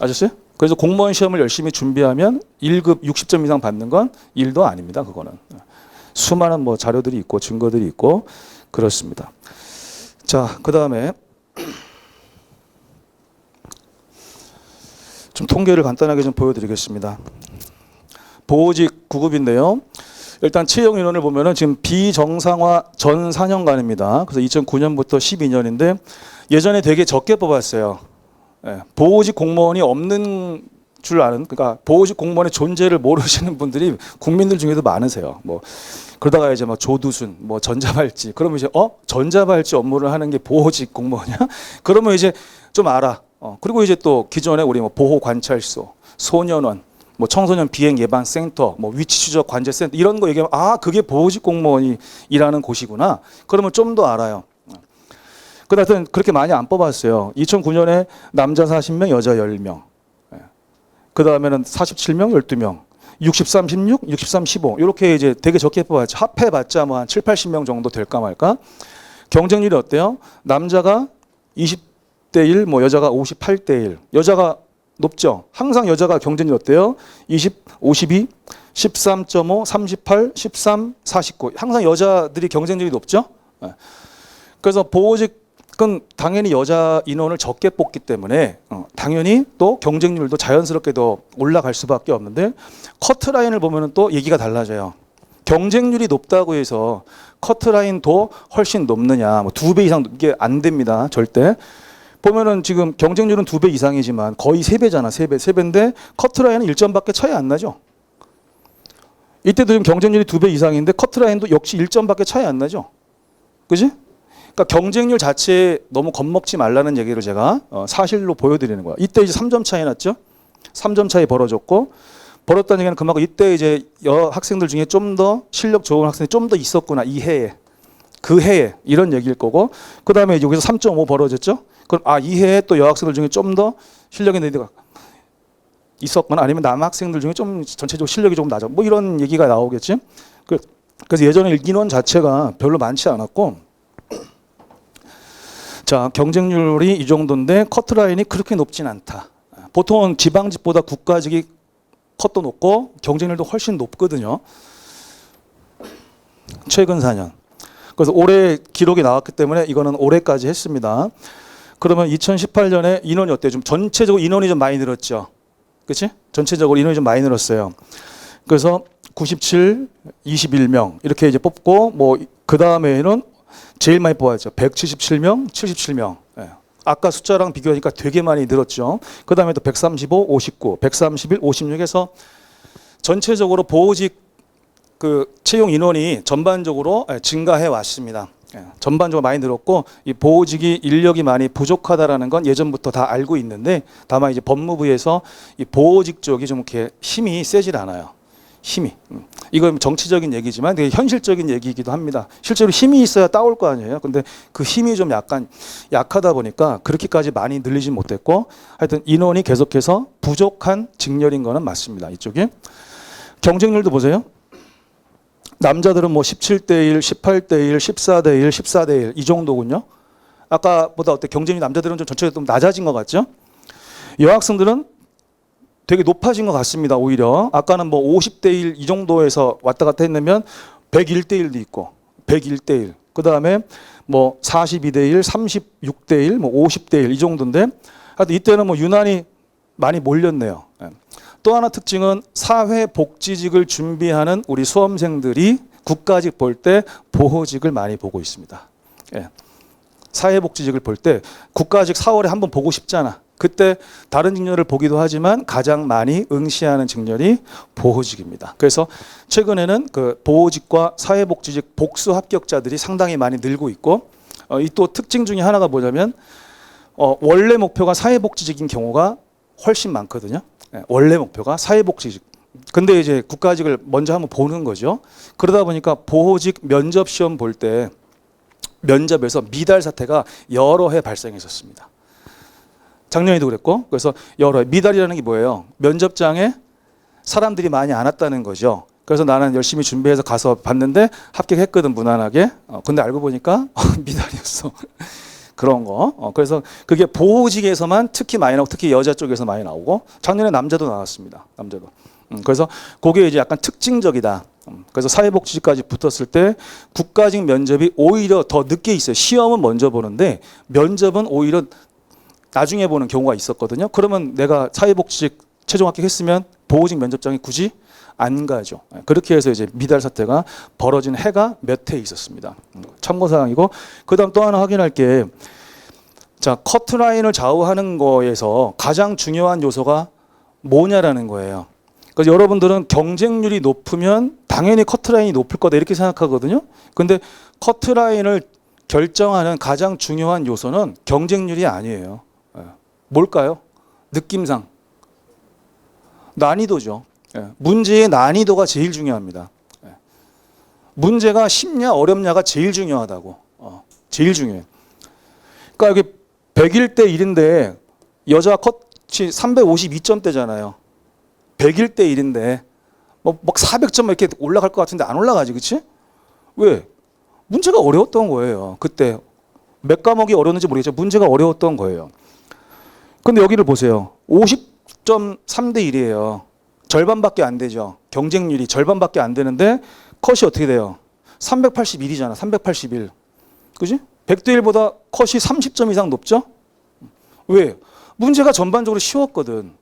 아셨어요? 그래서 공무원 시험을 열심히 준비하면 1급 60점 이상 받는 건 일도 아닙니다. 그거는. 수많은 뭐 자료들이 있고 증거들이 있고 그렇습니다. 자, 그다음에 좀 통계를 간단하게 좀 보여드리겠습니다. 보호직 9급인데요. 일단 채용 인원을 보면은 지금 비정상화 전 4년간입니다. 그래서 2009년부터 12년인데 예전에 되게 적게 뽑았어요. 보호직 공무원이 없는 줄 아는, 그러니까 보호직 공무원의 존재를 모르시는 분들이 국민들 중에도 많으세요. 뭐 그러다가 이제 막 조두순, 뭐 전자발찌, 그러면 이제 전자발찌 업무를 하는 게 보호직 공무원이야? 그러면 이제 좀 알아. 그리고 이제 또 기존에 우리 뭐 보호관찰소, 소년원, 뭐 청소년 비행 예방 센터, 뭐 위치 추적 관제 센터 이런 거 얘기하면 아, 그게 보호직 공무원이 일하는 곳이구나. 그러면 좀 더 알아요. 근데 하여튼 그렇게 많이 안 뽑았어요. 2009년에 남자 40명, 여자 10명. 그 다음에는 47명, 12명. 63, 16, 63, 15 이렇게 이제 되게 적게 뽑았죠. 합해봤자 뭐 한 7, 80명 정도 될까 말까. 경쟁률이 어때요? 남자가 20대 1, 뭐 여자가 58대 1. 여자가 높죠. 항상 여자가 경쟁률 어때요? 20, 52, 13.5, 38, 13, 49. 항상 여자들이 경쟁률이 높죠. 그래서 보호직은 당연히 여자 인원을 적게 뽑기 때문에 당연히 또 경쟁률도 자연스럽게 더 올라갈 수밖에 없는데 커트라인을 보면 또 얘기가 달라져요. 경쟁률이 높다고 해서 커트라인도 훨씬 높느냐, 뭐 2배 이상 이게 안 됩니다. 절대. 보면은 지금 경쟁률은 2배 이상이지만 거의 3배잖아. 3배인데 커트라인은 1점밖에 차이 안 나죠. 이때도 지금 경쟁률이 2배 이상인데 커트라인도 역시 1점밖에 차이 안 나죠. 그지? 그러니까 경쟁률 자체에 너무 겁먹지 말라는 얘기를 제가 사실로 보여드리는 거야. 이때 이제 3점 차이 났죠. 3점 차이 벌어졌고, 벌었다는 얘기는 그만큼 이때 이제 여학생들 중에 좀 더 실력 좋은 학생이 좀 더 있었구나. 이 해에. 그 해에 이런 얘기일 거고, 그 다음에 여기서 3.5 벌어졌죠. 그럼 이 해에 또 여학생들 중에 좀 더 실력이 있는 애가 있었거나 아니면 남학생들 중에 좀 전체적으로 실력이 조금 낮아. 뭐 이런 얘기가 나오겠지. 그래서 예전에 인원 자체가 별로 많지 않았고, 자, 경쟁률이 이 정도인데 커트라인이 그렇게 높진 않다. 보통은 지방직보다 국가직이 컷도 높고 경쟁률도 훨씬 높거든요. 최근 4년. 그래서 올해 기록이 나왔기 때문에 이거는 올해까지 했습니다. 그러면 2018년에 인원이 어때요? 좀 전체적으로 인원이 좀 많이 늘었죠. 그렇지? 전체적으로 인원이 좀 많이 늘었어요. 그래서 97, 21명 이렇게 이제 뽑고 뭐 그 다음에는 제일 많이 뽑았죠. 177명, 77명. 예. 아까 숫자랑 비교하니까 되게 많이 늘었죠. 그 다음에 또 135, 59, 131, 56에서 전체적으로 보호직 그 채용 인원이 전반적으로 증가해 왔습니다. 전반적으로 많이 늘었고 이 보호직이 인력이 많이 부족하다라는 건 예전부터 다 알고 있는데 다만 이제 법무부에서 이 보호직 쪽이 좀 이렇게 힘이 세질 않아요. 힘이. 이건 정치적인 얘기지만 되게 현실적인 얘기이기도 합니다. 실제로 힘이 있어야 따올 거 아니에요. 근데 그 힘이 좀 약간 약하다 보니까 그렇게까지 많이 늘리지 못했고 하여튼 인원이 계속해서 부족한 직렬인 거는 맞습니다. 이쪽에. 경쟁률도 보세요. 남자들은 뭐 17대 1, 18대 1, 14대 1, 14대 1 이 정도군요. 아까보다 어때 경쟁률 남자들은 좀 전체적으로 좀 낮아진 것 같죠? 여학생들은 되게 높아진 것 같습니다. 오히려 아까는 뭐 50대 1 이 정도에서 왔다 갔다 했으면 101대 1도 있고 101대 1. 그 다음에 뭐 42대 1, 36대 1, 뭐 50대 1 이 정도인데 하여튼 이때는 뭐 유난히 많이 몰렸네요. 또 하나 특징은 사회복지직을 준비하는 우리 수험생들이 국가직 볼 때 보호직을 많이 보고 있습니다. 사회복지직을 볼 때 국가직 4월에 한번 보고 싶잖아. 그때 다른 직렬을 보기도 하지만 가장 많이 응시하는 직렬이 보호직입니다. 그래서 최근에는 그 보호직과 사회복지직 복수 합격자들이 상당히 많이 늘고 있고 이 또 특징 중에 하나가 뭐냐면 원래 목표가 사회복지직인 경우가 훨씬 많거든요. 원래 목표가 사회복지직. 근데 이제 국가직을 먼저 한번 보는 거죠. 그러다 보니까 보호직 면접 시험 볼 때 면접에서 미달 사태가 여러 해 발생했었습니다. 작년에도 그랬고 그래서 여러 해. 미달이라는 게 뭐예요? 면접장에 사람들이 많이 안 왔다는 거죠. 그래서 나는 열심히 준비해서 가서 봤는데 합격했거든 무난하게. 근데 알고 보니까 미달이었어. 그런 거. 그래서 그게 보호직에서만 특히 많이 나오고 특히 여자 쪽에서 많이 나오고 작년에 남자도 나왔습니다. 남자도. 그래서 그게 이제 약간 특징적이다. 그래서 사회복지직까지 붙었을 때 국가직 면접이 오히려 더 늦게 있어요. 시험은 먼저 보는데 면접은 오히려 나중에 보는 경우가 있었거든요. 그러면 내가 사회복지직 최종 합격했으면 보호직 면접장에 굳이 안 가죠. 그렇게 해서 이제 미달 사태가 벌어진 해가 몇 해 있었습니다. 참고사항이고 그다음 또 하나 확인할 게 자, 커트라인을 좌우하는 거에서 가장 중요한 요소가 뭐냐라는 거예요. 그래서 여러분들은 경쟁률이 높으면 당연히 커트라인이 높을 거다 이렇게 생각하거든요. 근데 커트라인을 결정하는 가장 중요한 요소는 경쟁률이 아니에요. 뭘까요? 느낌상 난이도죠. 문제의 난이도가 제일 중요합니다. 문제가 쉽냐 어렵냐가 제일 중요하다고. 제일 중요해. 그러니까 여기 101대 1인데 여자 컷이 352점대잖아요. 101대 1인데 뭐 막 400점 이렇게 올라갈 것 같은데 안 올라가지, 그렇지? 왜? 문제가 어려웠던 거예요. 그때 몇 과목이 어려웠는지 모르겠지만 문제가 어려웠던 거예요. 근데 여기를 보세요. 50.3대 1이에요. 절반밖에 안 되죠. 경쟁률이 절반밖에 안 되는데 컷이 어떻게 돼요? 381이잖아. 381. 그지? 100대 1보다 컷이 30점 이상 높죠? 왜? 문제가 전반적으로 쉬웠거든.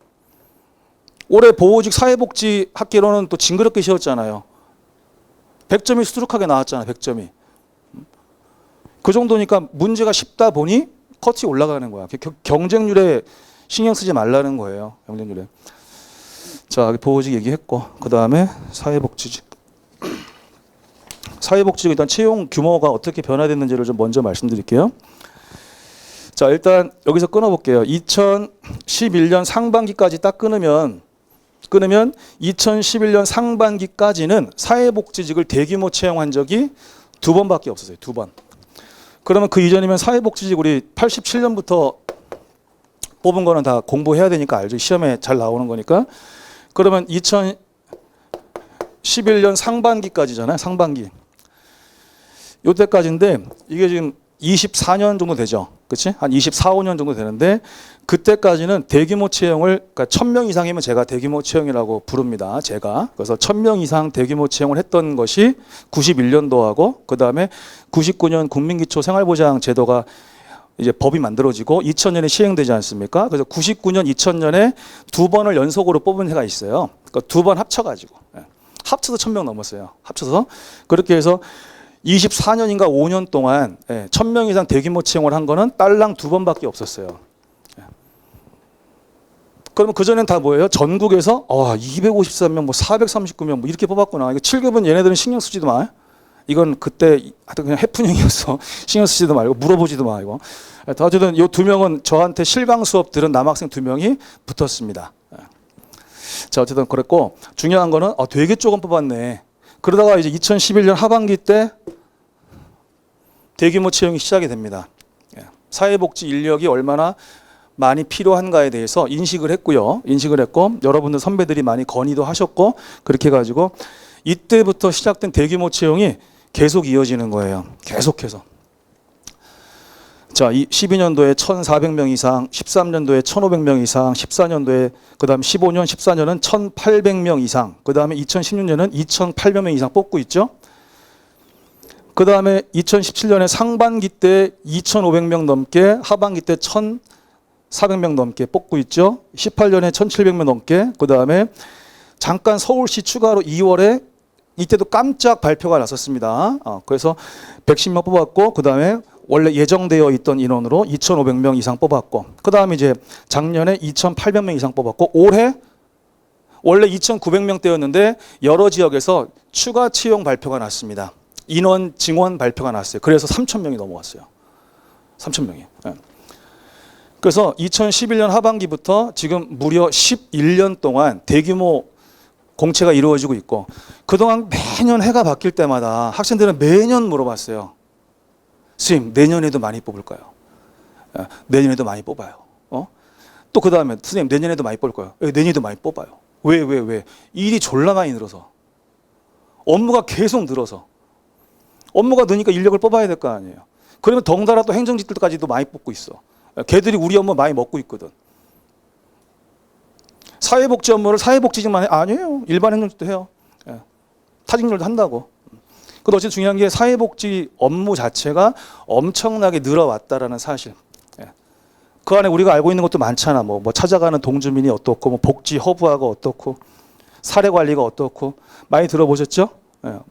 올해 보호직 사회복지 학기로는 또 징그럽게 쉬웠잖아요. 100점이 수두룩하게 나왔잖아. 100점이. 그 정도니까 문제가 쉽다 보니 컷이 올라가는 거야. 경쟁률에 신경 쓰지 말라는 거예요. 경쟁률에. 자, 보호직 얘기했고 그 다음에 사회복지직. 사회복지직 일단 채용 규모가 어떻게 변화됐는지를 좀 먼저 말씀드릴게요. 자, 일단 여기서 끊어볼게요. 2011년 상반기까지 딱 끊으면 2011년 상반기까지는 사회복지직을 대규모 채용한 적이 2번밖에 없었어요. 2번. 그러면 그 이전이면 사회복지직 우리 87년부터 뽑은 거는 다 공부해야 되니까 알죠. 시험에 잘 나오는 거니까. 그러면 2011년 상반기까지잖아요. 상반기. 요때까지인데 이게 지금 24년 정도 되죠. 그렇지? 한 24, 5년 정도 되는데 그때까지는 대규모 채용을 그러니까 1000명 이상이면 제가 대규모 채용이라고 부릅니다. 제가. 그래서 1000명 이상 대규모 채용을 했던 것이 91년도하고 그다음에 99년 국민기초 생활보장 제도가 이제 법이 만들어지고 2000년에 시행되지 않습니까? 그래서 99년, 2000년에 2번을 연속으로 뽑은 해가 있어요. 그러니까 2번 합쳐가지고 합쳐서 1000명 넘었어요. 합쳐서 그렇게 해서 24년인가 5년 동안 1000명 이상 대규모 채용을 한 거는 딸랑 2번밖에 없었어요. 그러면 그전엔 다 뭐예요? 전국에서 253명, 뭐 439명 뭐 이렇게 뽑았구나. 이거 7급은 얘네들은 신경 쓰지도 마. 이건 그때 하여튼 그냥 해프닝이었어. 신경 쓰지도 말고 물어보지도 마. 이거. 어쨌든 이 2명은 저한테 실강 수업 들은 남학생 2명이 붙었습니다. 자, 어쨌든 그랬고 중요한 거는 되게 조금 뽑았네. 그러다가 이제 2011년 하반기 때 대규모 채용이 시작이 됩니다. 사회복지 인력이 얼마나 많이 필요한가에 대해서 인식을 했고요. 인식을 했고 여러분들 선배들이 많이 건의도 하셨고 그렇게 해가지고 이때부터 시작된 대규모 채용이 계속 이어지는 거예요. 계속해서. 자, 12년도에 1,400명 이상, 13년도에 1,500명 이상, 14년도에 그다음 15년, 14년은 1,800명 이상, 그다음에 2016년은 2,800명 이상 뽑고 있죠. 그다음에 2017년에 상반기 때 2,500명 넘게, 하반기 때 1,400명 넘게 뽑고 있죠. 18년에 1,700명 넘게, 그다음에 잠깐 서울시 추가로 2월에 이때도 깜짝 발표가 났었습니다. 그래서 110명 뽑았고 그다음에 원래 예정되어 있던 인원으로 2,500명 이상 뽑았고 그다음에 이제 작년에 2,800명 이상 뽑았고 올해 원래 2,900명대였는데 여러 지역에서 추가 채용 발표가 났습니다. 인원 증원 발표가 났어요. 그래서 3,000명이 넘어왔어요. 3,000명이. 그래서 2011년 하반기부터 지금 무려 11년 동안 대규모 공채가 이루어지고 있고 그동안 매년 해가 바뀔 때마다 학생들은 매년 물어봤어요. 선생님 내년에도 많이 뽑을까요? 내년에도 많이 뽑아요. 또 그 다음에 선생님 내년에도 많이 뽑을까요? 내년에도 많이 뽑아요. 왜? 일이 졸라 많이 늘어서 업무가 계속 늘어서 업무가 느니까 인력을 뽑아야 될 거 아니에요. 그러면 덩달아 또 행정직들까지도 많이 뽑고 있어. 걔들이 우리 업무 많이 먹고 있거든. 사회복지 업무를 사회복지직만 해? 아니에요. 일반 행정직도 해요. 타직률도 한다고. 근데 어쨌든 중요한 게 사회복지 업무 자체가 엄청나게 늘어왔다라는 사실. 그 안에 우리가 알고 있는 것도 많잖아. 뭐 찾아가는 동주민이 어떻고, 뭐 복지 허브화가 어떻고, 사례 관리가 어떻고 많이 들어보셨죠?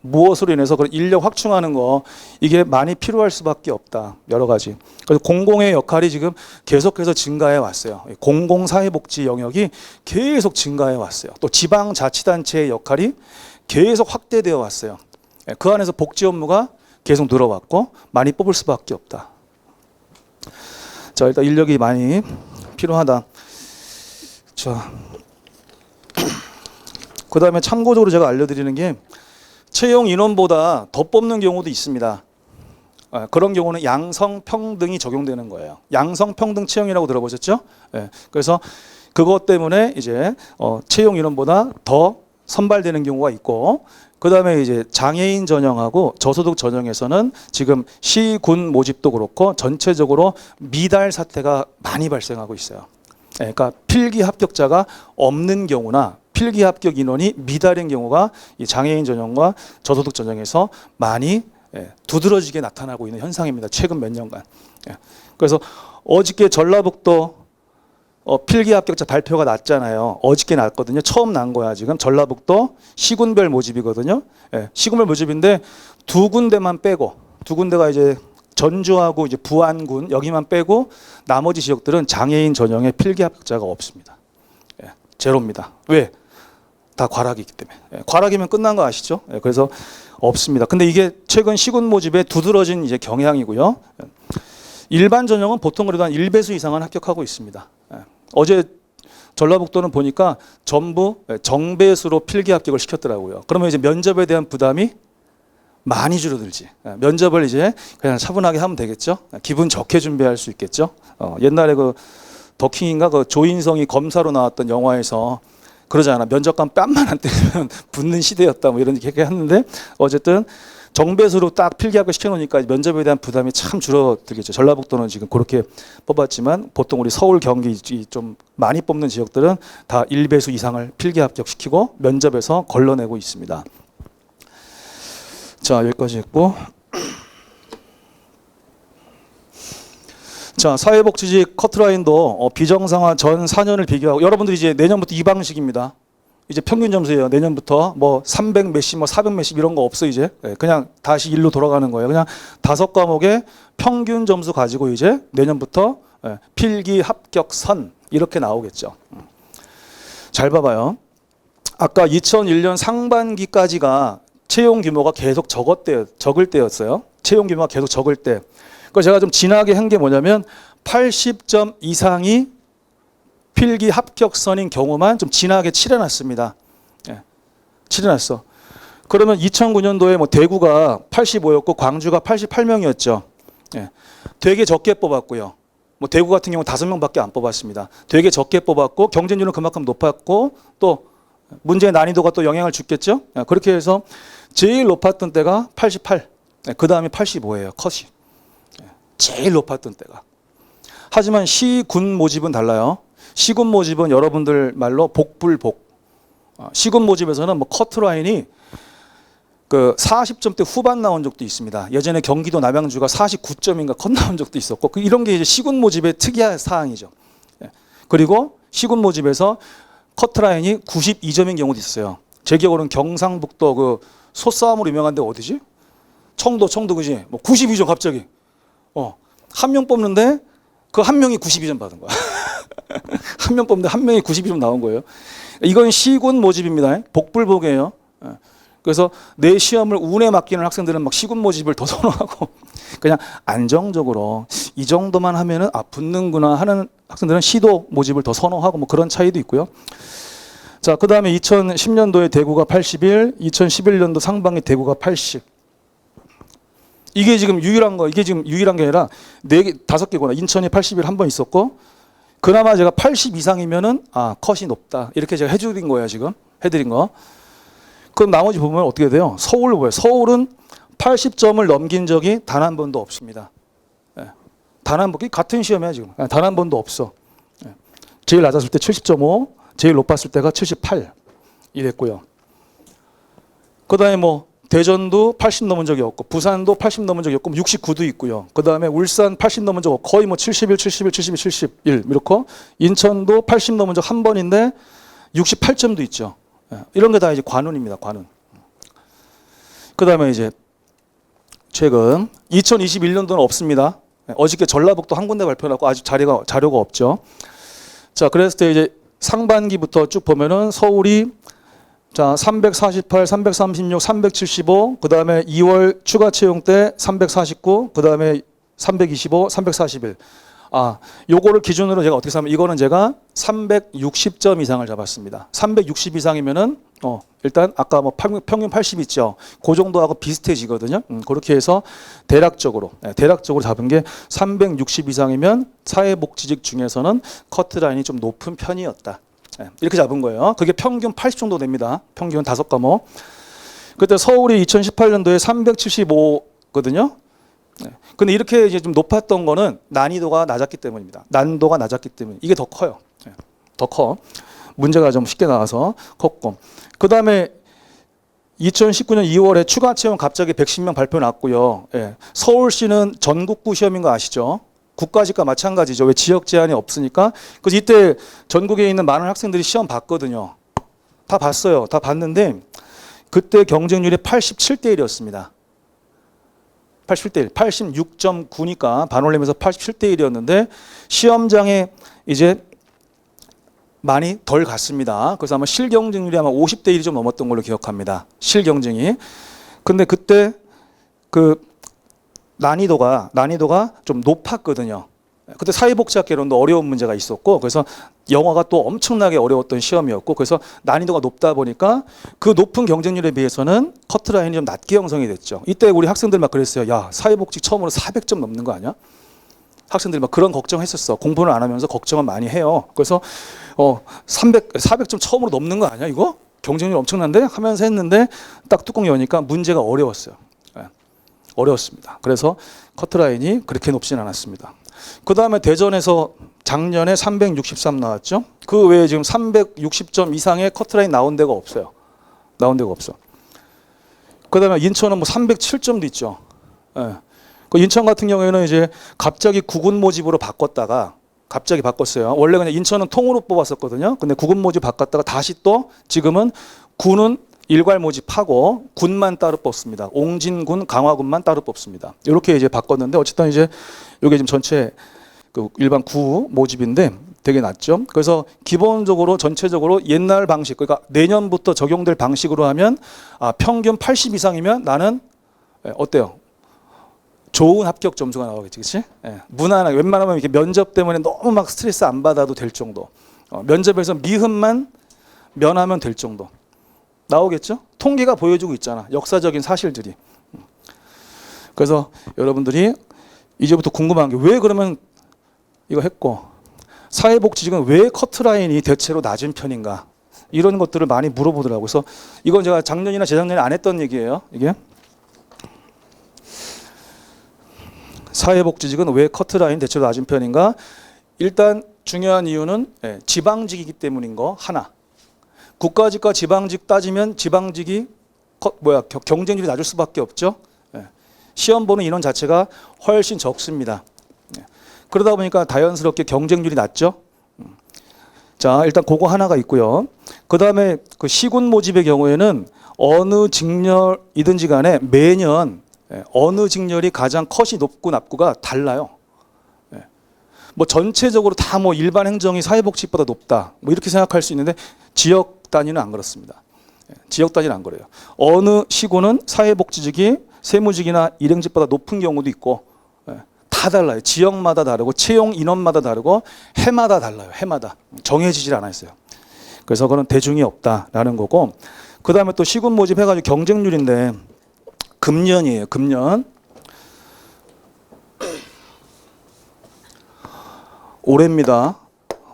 무엇으로 인해서 그런 인력 확충하는 거 이게 많이 필요할 수밖에 없다. 여러 가지. 그래서 공공의 역할이 지금 계속해서 증가해 왔어요. 공공사회복지 영역이 계속 증가해 왔어요. 또 지방자치단체의 역할이 계속 확대되어 왔어요. 그 안에서 복지 업무가 계속 늘어왔고 많이 뽑을 수밖에 없다. 자, 일단 인력이 많이 필요하다. 자, 그 다음에 참고적으로 제가 알려드리는 게 채용 인원보다 더 뽑는 경우도 있습니다. 그런 경우는 양성평등이 적용되는 거예요. 양성평등 채용이라고 들어보셨죠? 그래서 그것 때문에 이제 채용 인원보다 더 선발되는 경우가 있고, 그 다음에 이제 장애인 전형하고 저소득 전형에서는 지금 시군 모집도 그렇고 전체적으로 미달 사태가 많이 발생하고 있어요. 그러니까 필기 합격자가 없는 경우나 필기 합격 인원이 미달인 경우가 이 장애인 전형과 저소득 전형에서 많이 두드러지게 나타나고 있는 현상입니다. 최근 몇 년간. 그래서 어저께 전라북도 필기 합격자 발표가 났잖아요. 어저께 났거든요. 처음 난 거야. 지금 전라북도 시군별 모집이거든요. 시군별 모집인데 두 군데만 빼고, 두 군데가 이제 전주하고 이제 부안군 여기만 빼고 나머지 지역들은 장애인 전형의 필기 합격자가 없습니다. 제로입니다. 왜? 다 과락이기 때문에. 과락이면 끝난 거 아시죠? 그래서 없습니다. 근데 이게 최근 시군 모집에 두드러진 이제 경향이고요. 일반 전형은 보통 그래도 한 1배수 이상은 합격하고 있습니다. 어제 전라북도는 보니까 전부 정배수로 필기 합격을 시켰더라고요. 그러면 이제 면접에 대한 부담이 많이 줄어들지. 면접을 이제 그냥 차분하게 하면 되겠죠. 기분 좋게 준비할 수 있겠죠. 옛날에 그 더킹인가 그 조인성이 검사로 나왔던 영화에서 그러잖아. 면접관 뺨만 안 때리면 붙는 시대였다. 뭐 이런 얘기 했는데 어쨌든 정배수로 딱 필기 합격 시켜놓으니까 면접에 대한 부담이 참 줄어들겠죠. 전라북도는 지금 그렇게 뽑았지만 보통 우리 서울, 경기 좀 많이 뽑는 지역들은 다 1배수 이상을 필기 합격시키고 면접에서 걸러내고 있습니다. 자, 여기까지 했고, 자, 사회복지직 커트라인도 비정상화 전 4년을 비교하고, 여러분들이 이제 내년부터 이 방식입니다. 이제 평균 점수예요. 내년부터 뭐 300 몇십, 뭐 400 몇십 이런 거 없어 이제. 그냥 다시 일로 돌아가는 거예요. 그냥 5과목의 평균 점수 가지고 이제 내년부터 필기 합격선 이렇게 나오겠죠. 잘 봐봐요. 아까 2001년 상반기까지가 채용 규모가 계속 적을 때였어요. 채용 규모가 계속 적을 때. 그래서 제가 좀 진하게 한 게 뭐냐면 80점 이상이 필기 합격선인 경우만 좀 진하게 칠해놨습니다. 칠해놨어. 그러면 2009년도에 뭐 대구가 85였고 광주가 88명이었죠. 되게 적게 뽑았고요. 뭐 대구 같은 경우 5명밖에 안 뽑았습니다. 되게 적게 뽑았고 경쟁률은 그만큼 높았고 또 문제의 난이도가 또 영향을 주겠죠. 그렇게 해서 제일 높았던 때가 88. 그 다음에 85예요. 컷이. 제일 높았던 때가. 하지만 시군 모집은 달라요. 시군 모집은 여러분들 말로 복불복. 시군 모집에서는 뭐 커트라인이 그 40점대 후반 나온 적도 있습니다. 예전에 경기도 남양주가 49점인가 컷 나온 적도 있었고 이런 게 이제 시군 모집의 특이한 사항이죠. 그리고 시군 모집에서 커트라인이 92점인 경우도 있어요. 제 기억으로는 경상북도 그 소싸움으로 유명한 데가 어디지? 청도 그지? 뭐 92점 갑자기. 한 명 뽑는데 그 한 명이 92점 받은 거야. 한 명 뽑는데 한 명이 92점 나온 거예요. 이건 시군 모집입니다. 복불복이에요. 그래서 내 시험을 운에 맡기는 학생들은 막 시군 모집을 더 선호하고 그냥 안정적으로 이 정도만 하면은 붙는구나 하는 학생들은 시도 모집을 더 선호하고 뭐 그런 차이도 있고요. 자, 그 다음에 2010년도에 대구가 81, 2011년도 상반기 대구가 80. 이게 지금 유일한 거, 이게 지금 유일한 게 아니라 4개, 5개구나. 인천이 81 한 번 있었고, 그나마 제가 80 이상이면은, 컷이 높다. 이렇게 제가 해드린 거예요, 지금. 해드린 거. 그럼 나머지 보면 어떻게 돼요? 서울 뭐예요? 서울은 80점을 넘긴 적이 단 한 번도 없습니다. 단 한 번, 같은 시험이야, 지금. 단 한 번도 없어. 제일 낮았을 때 70.5, 제일 높았을 때가 78 이랬고요. 그 다음에 뭐, 대전도 80 넘은 적이 없고 부산도 80 넘은 적이 없고 69도 있고요. 그 다음에 울산 80 넘은 적 없고 거의 뭐 71, 71, 71, 71 이렇게 인천도 80 넘은 적 한 번인데 68점도 있죠. 이런 게 다 이제 관운입니다. 관운. 그 다음에 이제 최근 2021년도는 없습니다. 어저께 전라북도 한 군데 발표하고 아직 자료가 없죠. 자, 그랬을 때 이제 상반기부터 쭉 보면은 서울이 자, 348, 336, 375, 그 다음에 2월 추가 채용 때 349, 그 다음에 325, 341. 요거를 기준으로 제가 어떻게 삼으면 이거는 제가 360점 이상을 잡았습니다. 360 이상이면은, 일단 아까 뭐 평균 80 있죠. 그 정도하고 비슷해지거든요. 그렇게 해서 대략적으로 잡은 게 360 이상이면 사회복지직 중에서는 커트라인이 좀 높은 편이었다. 이렇게 잡은 거예요. 그게 평균 80 정도 됩니다. 평균 5과목. 그때 서울이 2018년도에 375거든요. 근데 이렇게 이제 좀 높았던 거는 난이도가 낮았기 때문입니다. 난도가 낮았기 때문에 이게 더 커요. 더 커. 문제가 좀 쉽게 나와서 컸고. 그 다음에 2019년 2월에 추가 채용 갑자기 110명 발표 났고요. 서울시는 전국구 시험인 거 아시죠? 국가직과 마찬가지죠. 왜 지역 제한이 없으니까. 그래서 이때 전국에 있는 많은 학생들이 시험 봤거든요. 다 봤어요. 다 봤는데 그때 경쟁률이 87대 1이었습니다. 87대 1, 86.9니까 반올림에서 87대 1이었는데 시험장에 이제 많이 덜 갔습니다. 그래서 아마 실경쟁률이 아마 50대 1이 좀 넘었던 걸로 기억합니다. 실경쟁이. 근데 그때 그 난이도가 좀 높았거든요. 그때 사회복지학개론도 어려운 문제가 있었고 그래서 영어가 또 엄청나게 어려웠던 시험이었고 그래서 난이도가 높다 보니까 그 높은 경쟁률에 비해서는 커트라인이 좀 낮게 형성이 됐죠. 이때 우리 학생들 막 그랬어요. 야, 사회복지 처음으로 400점 넘는 거 아니야? 학생들이 막 그런 걱정했었어. 공부를 안 하면서 걱정을 많이 해요. 그래서 400점 처음으로 넘는 거 아니야 이거? 경쟁률 엄청난데? 하면서 했는데 딱 뚜껑 여니까 문제가 어려웠어요. 어려웠습니다. 그래서 커트라인이 그렇게 높진 않았습니다. 그 다음에 대전에서 작년에 363 나왔죠. 그 외에 지금 360점 이상의 커트라인 나온 데가 없어요. 나온 데가 없어. 그 다음에 인천은 뭐 307점도 있죠. 그 인천 같은 경우에는 이제 갑자기 구군 모집으로 바꿨다가 갑자기 바꿨어요. 원래 그냥 인천은 통으로 뽑았었거든요. 근데 구군 모집 바꿨다가 다시 또 지금은 군은 일괄 모집하고 군만 따로 뽑습니다. 옹진군, 강화군만 따로 뽑습니다. 이렇게 이제 바꿨는데 어쨌든 이제 이게 지금 전체 그 일반 구 모집인데 되게 낮죠. 그래서 기본적으로 전체적으로 옛날 방식, 그러니까 내년부터 적용될 방식으로 하면 평균 80 이상이면 나는 어때요? 좋은 합격 점수가 나오겠지, 그렇지? 무난하게 웬만하면 이렇게 면접 때문에 너무 막 스트레스 안 받아도 될 정도. 면접에서 미흡만 면하면 될 정도. 나오겠죠? 통계가 보여주고 있잖아. 역사적인 사실들이. 그래서 여러분들이 이제부터 궁금한 게 왜 그러면 이거 했고 사회복지직은 왜 커트라인이 대체로 낮은 편인가? 이런 것들을 많이 물어보더라고요. 그래서 이건 제가 작년이나 재작년에 안 했던 얘기예요. 이게 사회복지직은 왜 커트라인 대체로 낮은 편인가? 일단 중요한 이유는 지방직이기 때문인 거 하나. 국가직과 지방직 따지면 지방직이 경쟁률이 낮을 수밖에 없죠. 시험 보는 인원 자체가 훨씬 적습니다. 그러다 보니까 자연스럽게 경쟁률이 낮죠. 자, 일단 그거 하나가 있고요. 그 다음에 그 시군 모집의 경우에는 어느 직렬이든지 간에 매년 어느 직렬이 가장 컷이 높고 낮고가 달라요. 뭐 전체적으로 다 뭐 일반 행정이 사회복지보다 높다 뭐 이렇게 생각할 수 있는데 지역 단위는 안 그렇습니다. 지역 단위는 안 그래요. 어느 시군은 사회복지직이 세무직이나 일행직보다 높은 경우도 있고 다 달라요. 지역마다 다르고 채용 인원마다 다르고 해마다 달라요. 해마다 정해지질 않아 있어요. 그래서 그건 대중이 없다라는 거고, 그 다음에 또 시군 모집 해가지고 경쟁률인데 금년이에요. 금년 올해입니다.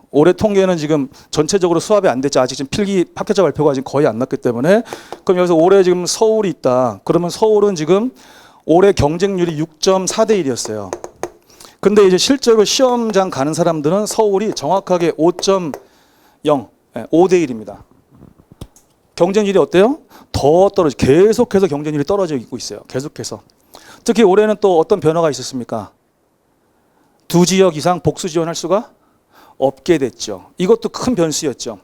올해 통계는 지금 전체적으로 수합이 안 됐죠. 아직 지금 필기 합격자 발표가 지금 거의 안 났기 때문에. 그럼 여기서 올해 지금 서울이 있다. 그러면 서울은 지금 올해 경쟁률이 6.4대 1이었어요. 근데 이제 실제로 시험장 가는 사람들은 서울이 정확하게 5.0, 5대 1입니다. 경쟁률이 어때요? 더 떨어져. 계속해서 경쟁률이 떨어지고 있어요. 계속해서. 특히 올해는 또 어떤 변화가 있었습니까? 2지역 이상 복수 지원할 수가 없게 됐죠. 이것도 큰 변수였죠.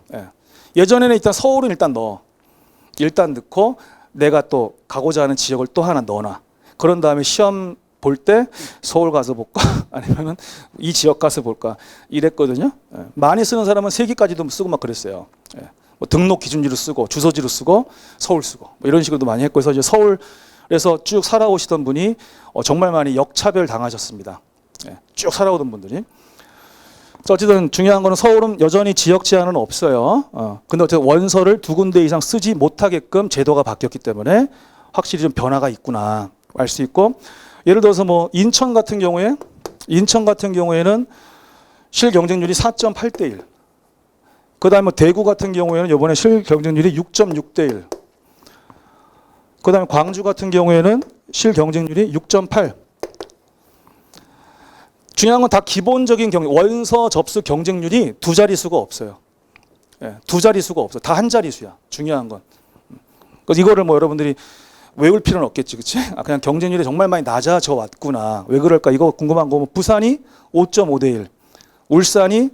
예전에는 일단 서울은 일단 넣고 내가 또 가고자 하는 지역을 또 하나 넣어놔. 그런 다음에 시험 볼 때 서울 가서 볼까? 아니면은 이 지역 가서 볼까? 이랬거든요. 많이 쓰는 사람은 3개까지도 쓰고 막 그랬어요. 뭐 등록 기준지로 쓰고 주소지로 쓰고 서울 쓰고 뭐 이런 식으로도 많이 했고, 그래서 이제 서울에서 쭉 살아오시던 분이 정말 많이 역차별 당하셨습니다. 쭉 살아오던 분들이. 어쨌든 중요한 거는 서울은 여전히 지역 제한은 없어요. 근데 어쨌든 원서를 2군데 이상 쓰지 못하게끔 제도가 바뀌었기 때문에 확실히 좀 변화가 있구나 알 수 있고, 예를 들어서 뭐 인천 같은 경우에는 실 경쟁률이 4.8대 1. 그다음에 뭐 대구 같은 경우에는 이번에 실 경쟁률이 6.6대 1. 그다음에 광주 같은 경우에는 실 경쟁률이 6.8. 중요한 건 다 기본적인 원서 접수 경쟁률이 2자릿수가 없어요. 2자릿수가 없어. 다 1자릿수야. 중요한 건. 그래서 이거를 뭐 여러분들이 외울 필요는 없겠지, 그렇지? 그냥 경쟁률이 정말 많이 낮아져 왔구나. 왜 그럴까? 이거 궁금한 거. 부산이 5.5대 1, 울산이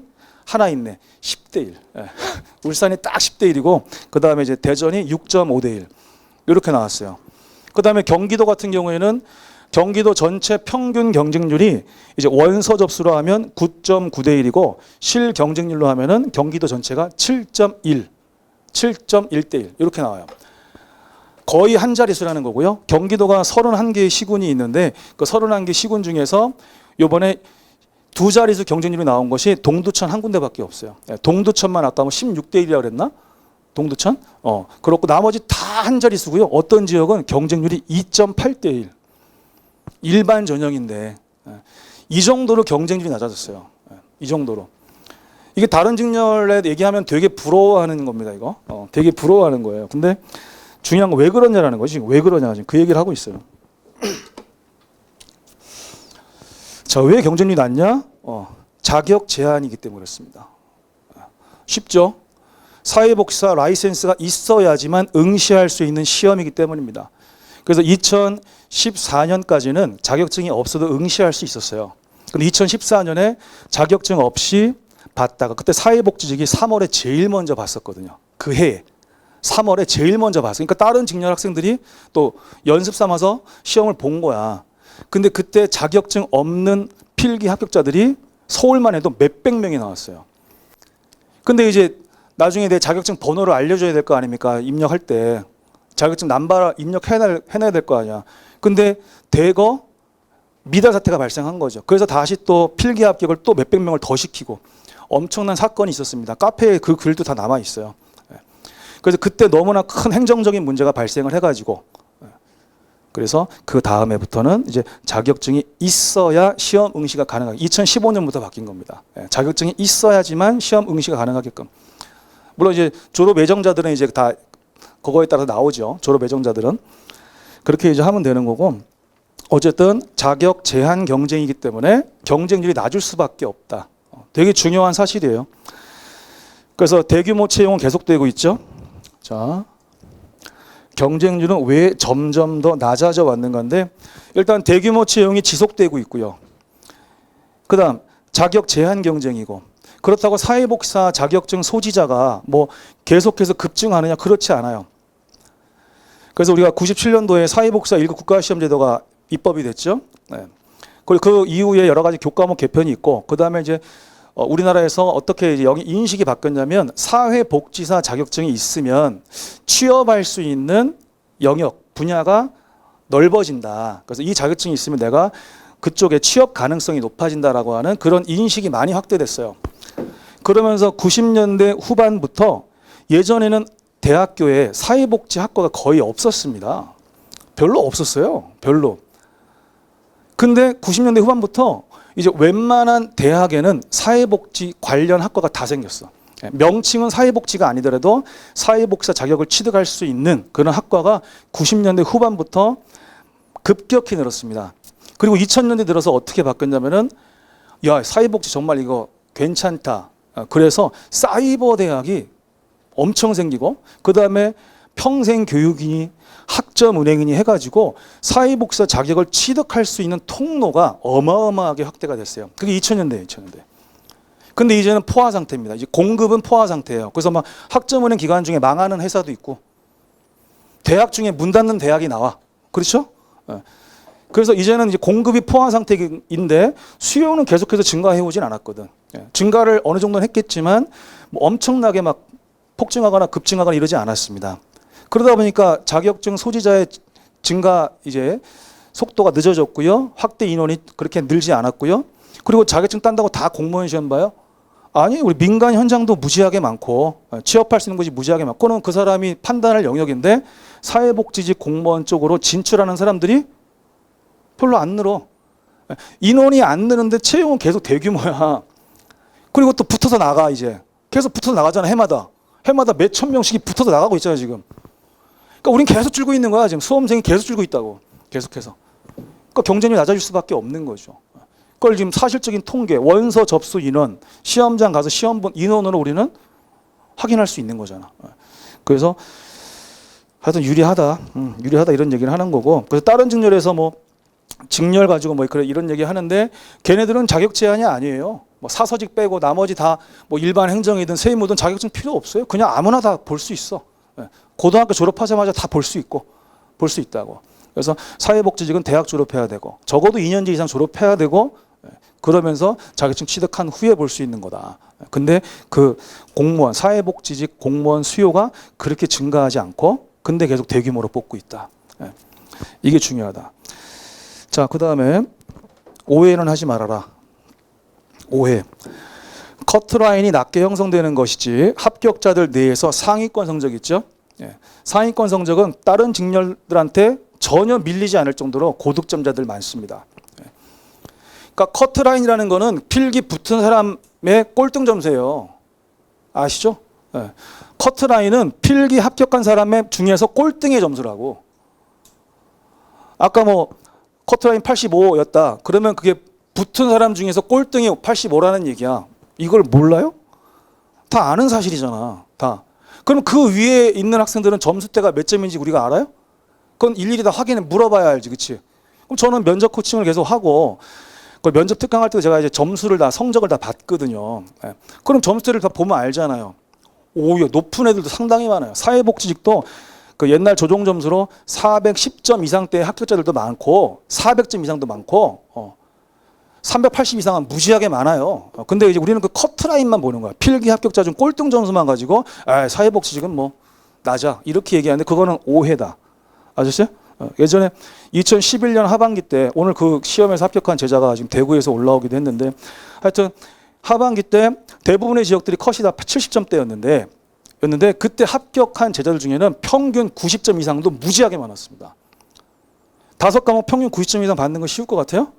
하나 있네, 10대 1. 울산이 딱 10대 1이고, 그 다음에 이제 대전이 6.5대 1 이렇게 나왔어요. 그 다음에 경기도 같은 경우에는 경기도 전체 평균 경쟁률이 이제 원서 접수로 하면 9.9대 1이고 실 경쟁률로 하면은 경기도 전체가 7.1, 7.1대 1 이렇게 나와요. 거의 1자릿수라는 거고요. 경기도가 31개의 시군이 있는데 그 31개 시군 중에서 이번에 2자릿수 경쟁률이 나온 것이 동두천 한 군데밖에 없어요. 동두천만 아까 뭐 16대 1이라고 그랬나? 동두천? 그렇고 나머지 다 1자릿수고요. 어떤 지역은 경쟁률이 2.8대 1. 일반 전형인데 이 정도로 경쟁률이 낮아졌어요. 이 정도로. 이게 다른 직렬에 얘기하면 되게 부러워하는 겁니다. 이거 되게 부러워하는 거예요. 근데 중요한 건 왜 그러냐라는 거지. 왜 그러냐 지금 그 얘기를 하고 있어요. 자, 왜 경쟁률이 낮냐? 자격 제한이기 때문에 그렇습니다. 쉽죠? 사회복지사 라이센스가 있어야지만 응시할 수 있는 시험이기 때문입니다. 그래서 2014년까지는 자격증이 없어도 응시할 수 있었어요. 근데 2014년에 자격증 없이 봤다가 그때 사회복지직이 3월에 제일 먼저 봤었거든요. 그 해에 3월에 제일 먼저 봤어요. 그러니까 다른 직렬 학생들이 또 연습 삼아서 시험을 본 거야. 근데 그때 자격증 없는 필기 합격자들이 서울만 해도 몇백 명이 나왔어요. 근데 이제 나중에 내 자격증 번호를 알려줘야 될 거 아닙니까? 입력할 때 자격증 남바 입력해놔야 될 거 아니야. 근데 대거 미달 사태가 발생한 거죠. 그래서 다시 또 필기 합격을 또 몇백 명을 더 시키고 엄청난 사건이 있었습니다. 카페에 그 글도 다 남아 있어요. 그래서 그때 너무나 큰 행정적인 문제가 발생을 해가지고 그래서 그 다음 해부터는 이제 자격증이 있어야 시험 응시가 가능하게 2015년부터 바뀐 겁니다. 자격증이 있어야지만 시험 응시가 가능하게끔. 물론 이제 졸업 예정자들은 이제 다 그거에 따라서 나오죠. 졸업 예정자들은 그렇게 이제 하면 되는 거고 어쨌든 자격 제한 경쟁이기 때문에 경쟁률이 낮을 수밖에 없다. 되게 중요한 사실이에요. 그래서 대규모 채용은 계속되고 있죠. 자, 경쟁률은 왜 점점 더 낮아져 왔는 건데 일단 대규모 채용이 지속되고 있고요. 그다음 자격 제한 경쟁이고 그렇다고 사회복사 자격증 소지자가 뭐 계속해서 급증하느냐 그렇지 않아요. 그래서 우리가 97년도에 사회복사 1급 국가시험제도가 입법이 됐죠. 네. 그리고 그 이후에 여러 가지 교과목 개편이 있고 그다음에 이제 우리나라에서 어떻게 이제 여기 인식이 바뀌었냐면 사회복지사 자격증이 있으면 취업할 수 있는 영역 분야가 넓어진다. 그래서 이 자격증이 있으면 내가 그쪽에 취업 가능성이 높아진다라고 하는 그런 인식이 많이 확대됐어요. 그러면서 90년대 후반부터 예전에는 대학교에 사회복지학과가 거의 없었습니다. 별로 없었어요. 별로. 근데 90년대 후반부터 이제 웬만한 대학에는 사회복지 관련 학과가 다 생겼어. 명칭은 사회복지가 아니더라도 사회복지사 자격을 취득할 수 있는 그런 학과가 90년대 후반부터 급격히 늘었습니다. 그리고 2000년대 들어서 어떻게 바뀌었냐면은 야, 사회복지 정말 이거 괜찮다. 그래서 사이버 대학이 엄청 생기고 그다음에 평생교육인이 학점은행인이 해가지고 사회복지사 자격을 취득할 수 있는 통로가 어마어마하게 확대가 됐어요. 그게 2000년대예요. 2000년대. 근데 이제는 포화 상태입니다. 이제 공급은 포화 상태예요. 그래서 막 학점은행 기간 중에 망하는 회사도 있고 대학 중에 문 닫는 대학이 나와. 그렇죠? 그래서 이제는 이제 공급이 포화 상태인데 수요는 계속해서 증가해 오진 않았거든. 증가를 어느 정도는 했겠지만 뭐 엄청나게 막 폭증하거나 급증하거나 이러지 않았습니다. 그러다 보니까 자격증 소지자의 증가 이제 속도가 늦어졌고요. 확대 인원이 그렇게 늘지 않았고요. 그리고 자격증 딴다고 다 공무원 시험 봐요? 아니, 우리 민간 현장도 무지하게 많고 취업할 수 있는 곳이 무지하게 많고 그는 그 사람이 판단할 영역인데 사회복지직 공무원 쪽으로 진출하는 사람들이 별로 안 늘어. 인원이 안 느는데 채용은 계속 대규모야. 그리고 또 붙어서 나가 이제. 계속 붙어서 나가잖아 해마다. 해마다 몇천 명씩이 붙어서 나가고 있잖아 지금. 그러니까 우린 계속 줄고 있는 거야 지금. 수험생이 계속 줄고 있다고. 계속해서. 그러니까 경쟁률이 낮아질 수밖에 없는 거죠. 그걸 지금 사실적인 통계, 원서 접수 인원, 시험장 가서 시험 본 인원으로 우리는 확인할 수 있는 거잖아. 그래서 하여튼 유리하다 이런 얘기를 하는 거고. 그래서 다른 직렬에서 뭐 직렬 가지고 뭐 이런 얘기 하는데 걔네들은 자격 제한이 아니에요. 뭐 사서직 빼고 나머지 다 뭐 일반 행정이든 세무든 자격증 필요 없어요. 그냥 아무나 다 볼 수 있어. 고등학교 졸업하자마자 다 볼 수 있고 볼 수 있다고. 그래서 사회복지직은 대학 졸업해야 되고 적어도 2년제 이상 졸업해야 되고 그러면서 자격증 취득한 후에 볼 수 있는 거다. 근데 그 공무원 사회복지직 공무원 수요가 그렇게 증가하지 않고 근데 계속 대규모로 뽑고 있다. 이게 중요하다. 자, 그다음에 오해는 하지 말아라. 오해. 커트라인이 낮게 형성되는 것이지 합격자들 내에서 상위권 성적 있죠? 상위권 성적은 다른 직렬들한테 전혀 밀리지 않을 정도로 고득점자들 많습니다. 그러니까 커트라인이라는 거는 필기 붙은 사람의 꼴등 점수예요. 아시죠? 커트라인은 필기 합격한 사람의 중에서 꼴등의 점수라고. 아까 뭐 커트라인 85였다. 그러면 그게 붙은 사람 중에서 꼴등이 85라는 얘기야. 이걸 몰라요? 다 아는 사실이잖아. 다. 그럼 그 위에 있는 학생들은 점수대가 몇 점인지 우리가 알아요? 그건 일일이 다 확인해 물어봐야 알지. 그치? 그럼 저는 면접 코칭을 계속 하고 그 면접 특강할 때 제가 이제 점수를 다 성적을 다 봤거든요. 예. 그럼 점수를 다 보면 알잖아요. 오히려 높은 애들도 상당히 많아요. 사회복지직도 그 옛날 조종 점수로 410점 이상대 합격자들도 많고 400점 이상도 많고 380 이상은 무지하게 많아요. 근데 이제 우리는 그 커트라인만 보는 거야. 필기 합격자 중 꼴등 점수만 가지고 사회복지직은 뭐 낮아 이렇게 얘기하는데 그거는 오해다. 아셨어요? 예전에 2011년 하반기 때 오늘 그 시험에서 합격한 제자가 지금 대구에서 올라오기도 했는데 하여튼 하반기 때 대부분의 지역들이 컷이 다 70점대였는데 그때 합격한 제자들 중에는 평균 90점 이상도 무지하게 많았습니다. 5과목 평균 90점 이상 받는 건 쉬울 것 같아요?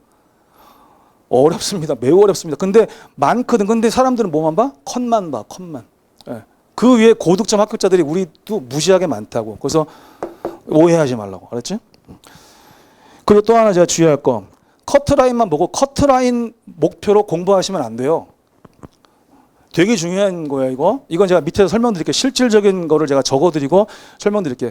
어렵습니다. 매우 어렵습니다. 근데 많거든. 근데 사람들은 뭐만 봐? 컷만 봐. 컷만. 예. 그 위에 고득점 합격자들이 우리도 무지하게 많다고. 그래서 오해하지 말라고. 알았지? 그리고 또 하나 제가 주의할 거. 커트라인만 보고 커트라인 목표로 공부하시면 안 돼요. 되게 중요한 거예요, 이거. 이건 제가 밑에서 설명드릴게요. 실질적인 거를 제가 적어드리고 설명드릴게요.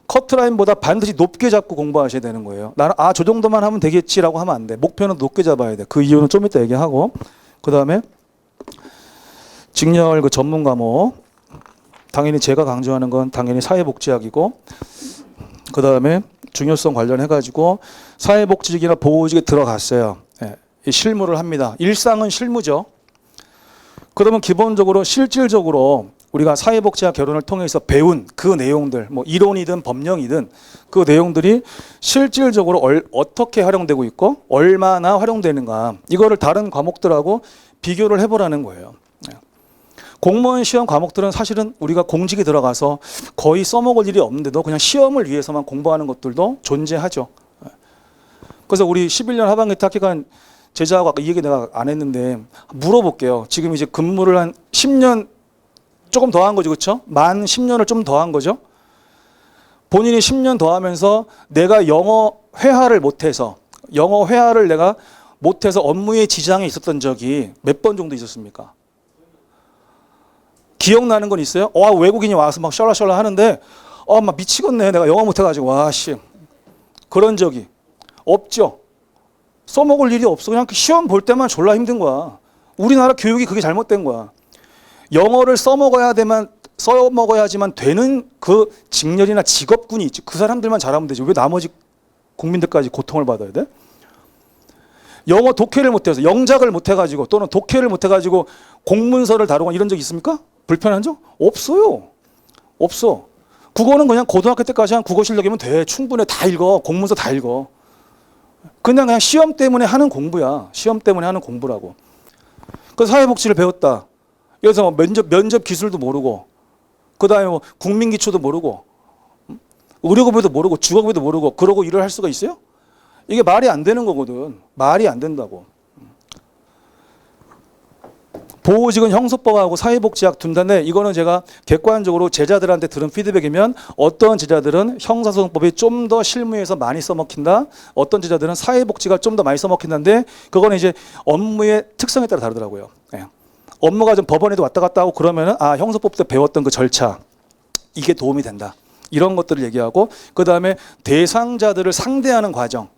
커트라인보다 반드시 높게 잡고 공부하셔야 되는 거예요. 나는 저 정도만 하면 되겠지라고 하면 안 돼. 목표는 높게 잡아야 돼. 그 이유는 좀 이따 얘기하고. 그 다음에 직렬 그 전문 과목. 당연히 제가 강조하는 건 당연히 사회복지학이고, 그 다음에 중요성 관련해가지고 사회복지직이나 보호직에 들어갔어요. 예, 실무를 합니다. 일상은 실무죠. 그러면 기본적으로 실질적으로 우리가 사회복지학 개론을 통해서 배운 그 내용들, 뭐 이론이든 법령이든 그 내용들이 실질적으로 어떻게 활용되고 있고 얼마나 활용되는가, 이거를 다른 과목들하고 비교를 해보라는 거예요. 공무원 시험 과목들은 사실은 우리가 공직에 들어가서 거의 써먹을 일이 없는데도 그냥 시험을 위해서만 공부하는 것들도 존재하죠. 그래서 우리 11년 하반기 때 합격한 제자하고 아까 이 얘기 내가 안 했는데 물어볼게요. 지금 이제 근무를 한 10년 조금 더 한 거죠. 그렇죠? 만 10년을 좀 더 한 거죠. 본인이 10년 더 하면서 내가 영어 회화를 못해서 업무에 지장이 있었던 적이 몇 번 정도 있었습니까? 기억나는 건 있어요? 외국인이 와서 막 셜라셜라 하는데 막 미치겠네. 내가 영어 못해가지고 와씨 그런 적이 없죠. 써먹을 일이 없어. 그냥 시험 볼 때만 졸라 힘든 거야. 우리나라 교육이 그게 잘못된 거야. 영어를 써먹어야지만 되는 그 직렬이나 직업군이 있지. 그 사람들만 잘하면 되지. 왜 나머지 국민들까지 고통을 받아야 돼? 영어 독해를 못해서 영작을 못해가지고 또는 독해를 못해가지고 공문서를 다루거나 이런 적 있습니까? 불편한 적? 없어요. 없어. 국어는 그냥 고등학교 때까지 한 국어 실력이면 돼. 충분해. 다 읽어. 공문서 다 읽어. 그냥 시험 때문에 하는 공부야. 시험 때문에 하는 공부라고. 그래서 사회복지를 배웠다. 그래서 뭐 면접 기술도 모르고, 그 다음에 뭐 국민기초도 모르고, 의료급여도 모르고, 주거급여도 모르고, 그러고 일을 할 수가 있어요? 이게 말이 안 되는 거거든. 말이 안 된다고. 보호직은 형사법하고 사회복지학 둔다는데 이거는 제가 객관적으로 제자들한테 들은 피드백이면 어떤 제자들은 형사소송법이 좀 더 실무에서 많이 써먹힌다. 어떤 제자들은 사회복지가 좀 더 많이 써먹힌다는데 그거는 이제 업무의 특성에 따라 다르더라고요. 예. 업무가 좀 법원에도 왔다 갔다 하고 그러면은 형사법 때 배웠던 그 절차 이게 도움이 된다. 이런 것들을 얘기하고 그 다음에 대상자들을 상대하는 과정,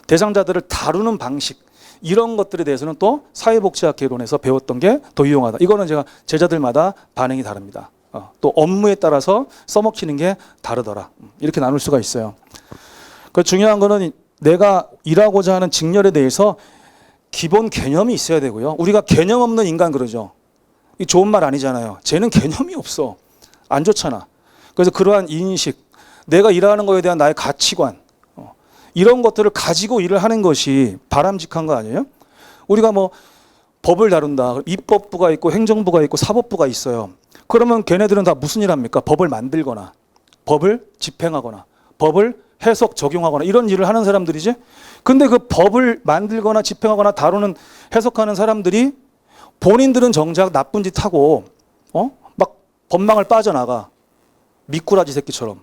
대상자들을 다루는 방식 이런 것들에 대해서는 또 사회복지학 개론에서 배웠던 게 더 유용하다. 이거는 제가 제자들마다 반응이 다릅니다. 또 업무에 따라서 써먹히는 게 다르더라. 이렇게 나눌 수가 있어요. 그 중요한 거는 내가 일하고자 하는 직렬에 대해서 기본 개념이 있어야 되고요. 우리가 개념 없는 인간 그러죠. 이 좋은 말 아니잖아요. 쟤는 개념이 없어. 안 좋잖아. 그래서 그러한 인식, 내가 일하는 거에 대한 나의 가치관, 이런 것들을 가지고 일을 하는 것이 바람직한 거 아니에요? 우리가 뭐 법을 다룬다. 입법부가 있고 행정부가 있고 사법부가 있어요. 그러면 걔네들은 다 무슨 일 합니까? 법을 만들거나 법을 집행하거나 법을 해석 적용하거나 이런 일을 하는 사람들이지. 근데 그 법을 만들거나 집행하거나 다루는 해석하는 사람들이 본인들은 정작 나쁜 짓 하고 막 법망을 빠져나가. 미꾸라지 새끼처럼.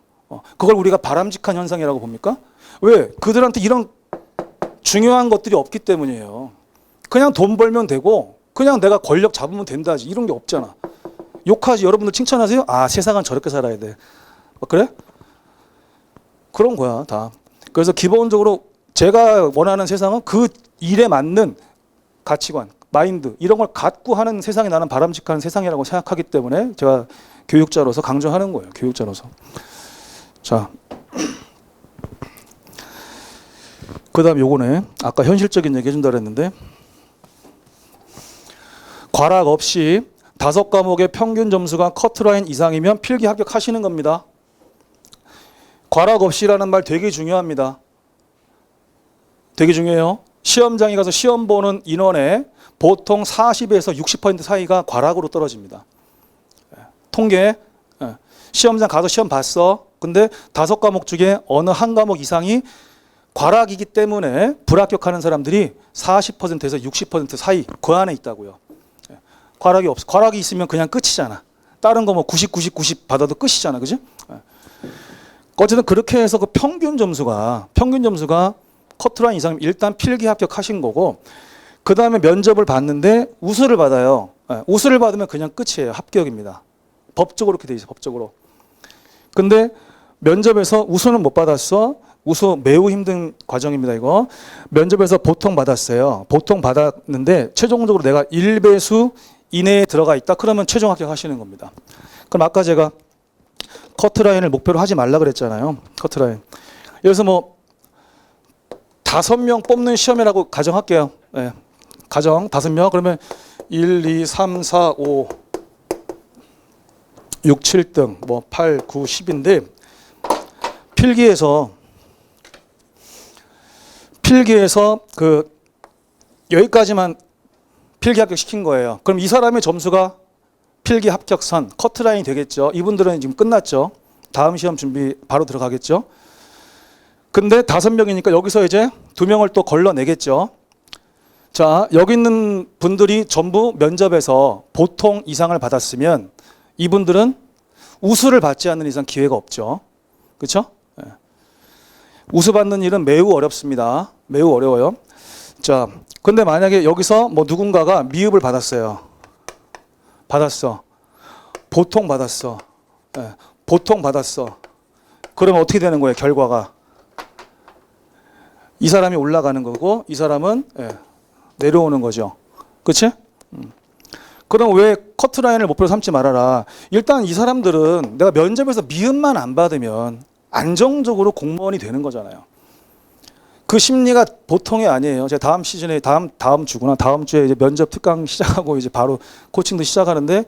그걸 우리가 바람직한 현상이라고 봅니까? 왜? 그들한테 이런 중요한 것들이 없기 때문이에요. 그냥 돈 벌면 되고 그냥 내가 권력 잡으면 된다지 이런 게 없잖아. 욕하지. 여러분들 칭찬하세요? 세상은 저렇게 살아야 돼. 그래? 그런 거야 다. 그래서 기본적으로 제가 원하는 세상은 그 일에 맞는 가치관, 마인드 이런 걸 갖고 하는 세상이 나는 바람직한 세상이라고 생각하기 때문에 제가 교육자로서 강조하는 거예요. 교육자로서. 자, 그다음 요거네. 아까 현실적인 얘기 해준다 그랬는데 과락 없이 5과목의 평균 점수가 커트라인 이상이면 필기 합격하시는 겁니다. 과락 없이라는 말 되게 중요합니다. 되게 중요해요. 시험장에 가서 시험 보는 인원의 보통 40에서 60% 사이가 과락으로 떨어집니다. 통계. 시험장 가서 시험 봤어. 근데 5과목 중에 어느 한 과목 이상이 과락이기 때문에 불합격하는 사람들이 40%에서 60% 사이 그 안에 있다고요. 과락이 없어. 과락이 있으면 그냥 끝이잖아. 다른 거 뭐 90, 90, 90 받아도 끝이잖아. 그지? 어쨌든 그렇게 해서 그 평균 점수가 커트라인 이상이면 일단 필기 합격하신 거고 그 다음에 면접을 봤는데 우수를 받아요. 우수를 받으면 그냥 끝이에요. 합격입니다. 법적으로 그렇게 돼 있어요. 법적으로. 근데 면접에서 우수는 못 받았어. 우수 매우 힘든 과정입니다. 이거 면접에서 보통 받았어요. 보통 받았는데 최종적으로 내가 1배수 이내에 들어가 있다. 그러면 최종 합격하시는 겁니다. 그럼 아까 제가 커트라인을 목표로 하지 말라 그랬잖아요. 커트라인. 여기서 뭐 5명 뽑는 시험이라고 가정할게요. 네. 가정 5명. 그러면 1, 2, 3, 4, 5, 6, 7등, 뭐 8, 9, 10인데 필기에서 그 여기까지만 필기 합격 시킨 거예요. 그럼 이 사람의 점수가 필기 합격선 커트라인이 되겠죠. 이분들은 지금 끝났죠. 다음 시험 준비 바로 들어가겠죠. 근데 5명이니까 여기서 이제 2명을 또 걸러내겠죠. 자, 여기 있는 분들이 전부 면접에서 보통 이상을 받았으면 이분들은 우수를 받지 않는 이상 기회가 없죠. 그렇죠? 우수 받는 일은 매우 어렵습니다. 매우 어려워요. 자, 근데 만약에 여기서 뭐 누군가가 미흡을 받았어요. 받았어. 보통 받았어. 보통 받았어. 그러면 어떻게 되는 거예요? 결과가. 이 사람이 올라가는 거고 이 사람은 내려오는 거죠. 그렇지? 그럼 왜 커트라인을 목표로 삼지 말아라. 일단 이 사람들은 내가 면접에서 미흡만 안 받으면 안정적으로 공무원이 되는 거잖아요. 그 심리가 보통이 아니에요. 제가 다음 시즌에 다음 주구나. 다음 주에 이제 면접 특강 시작하고 이제 바로 코칭도 시작하는데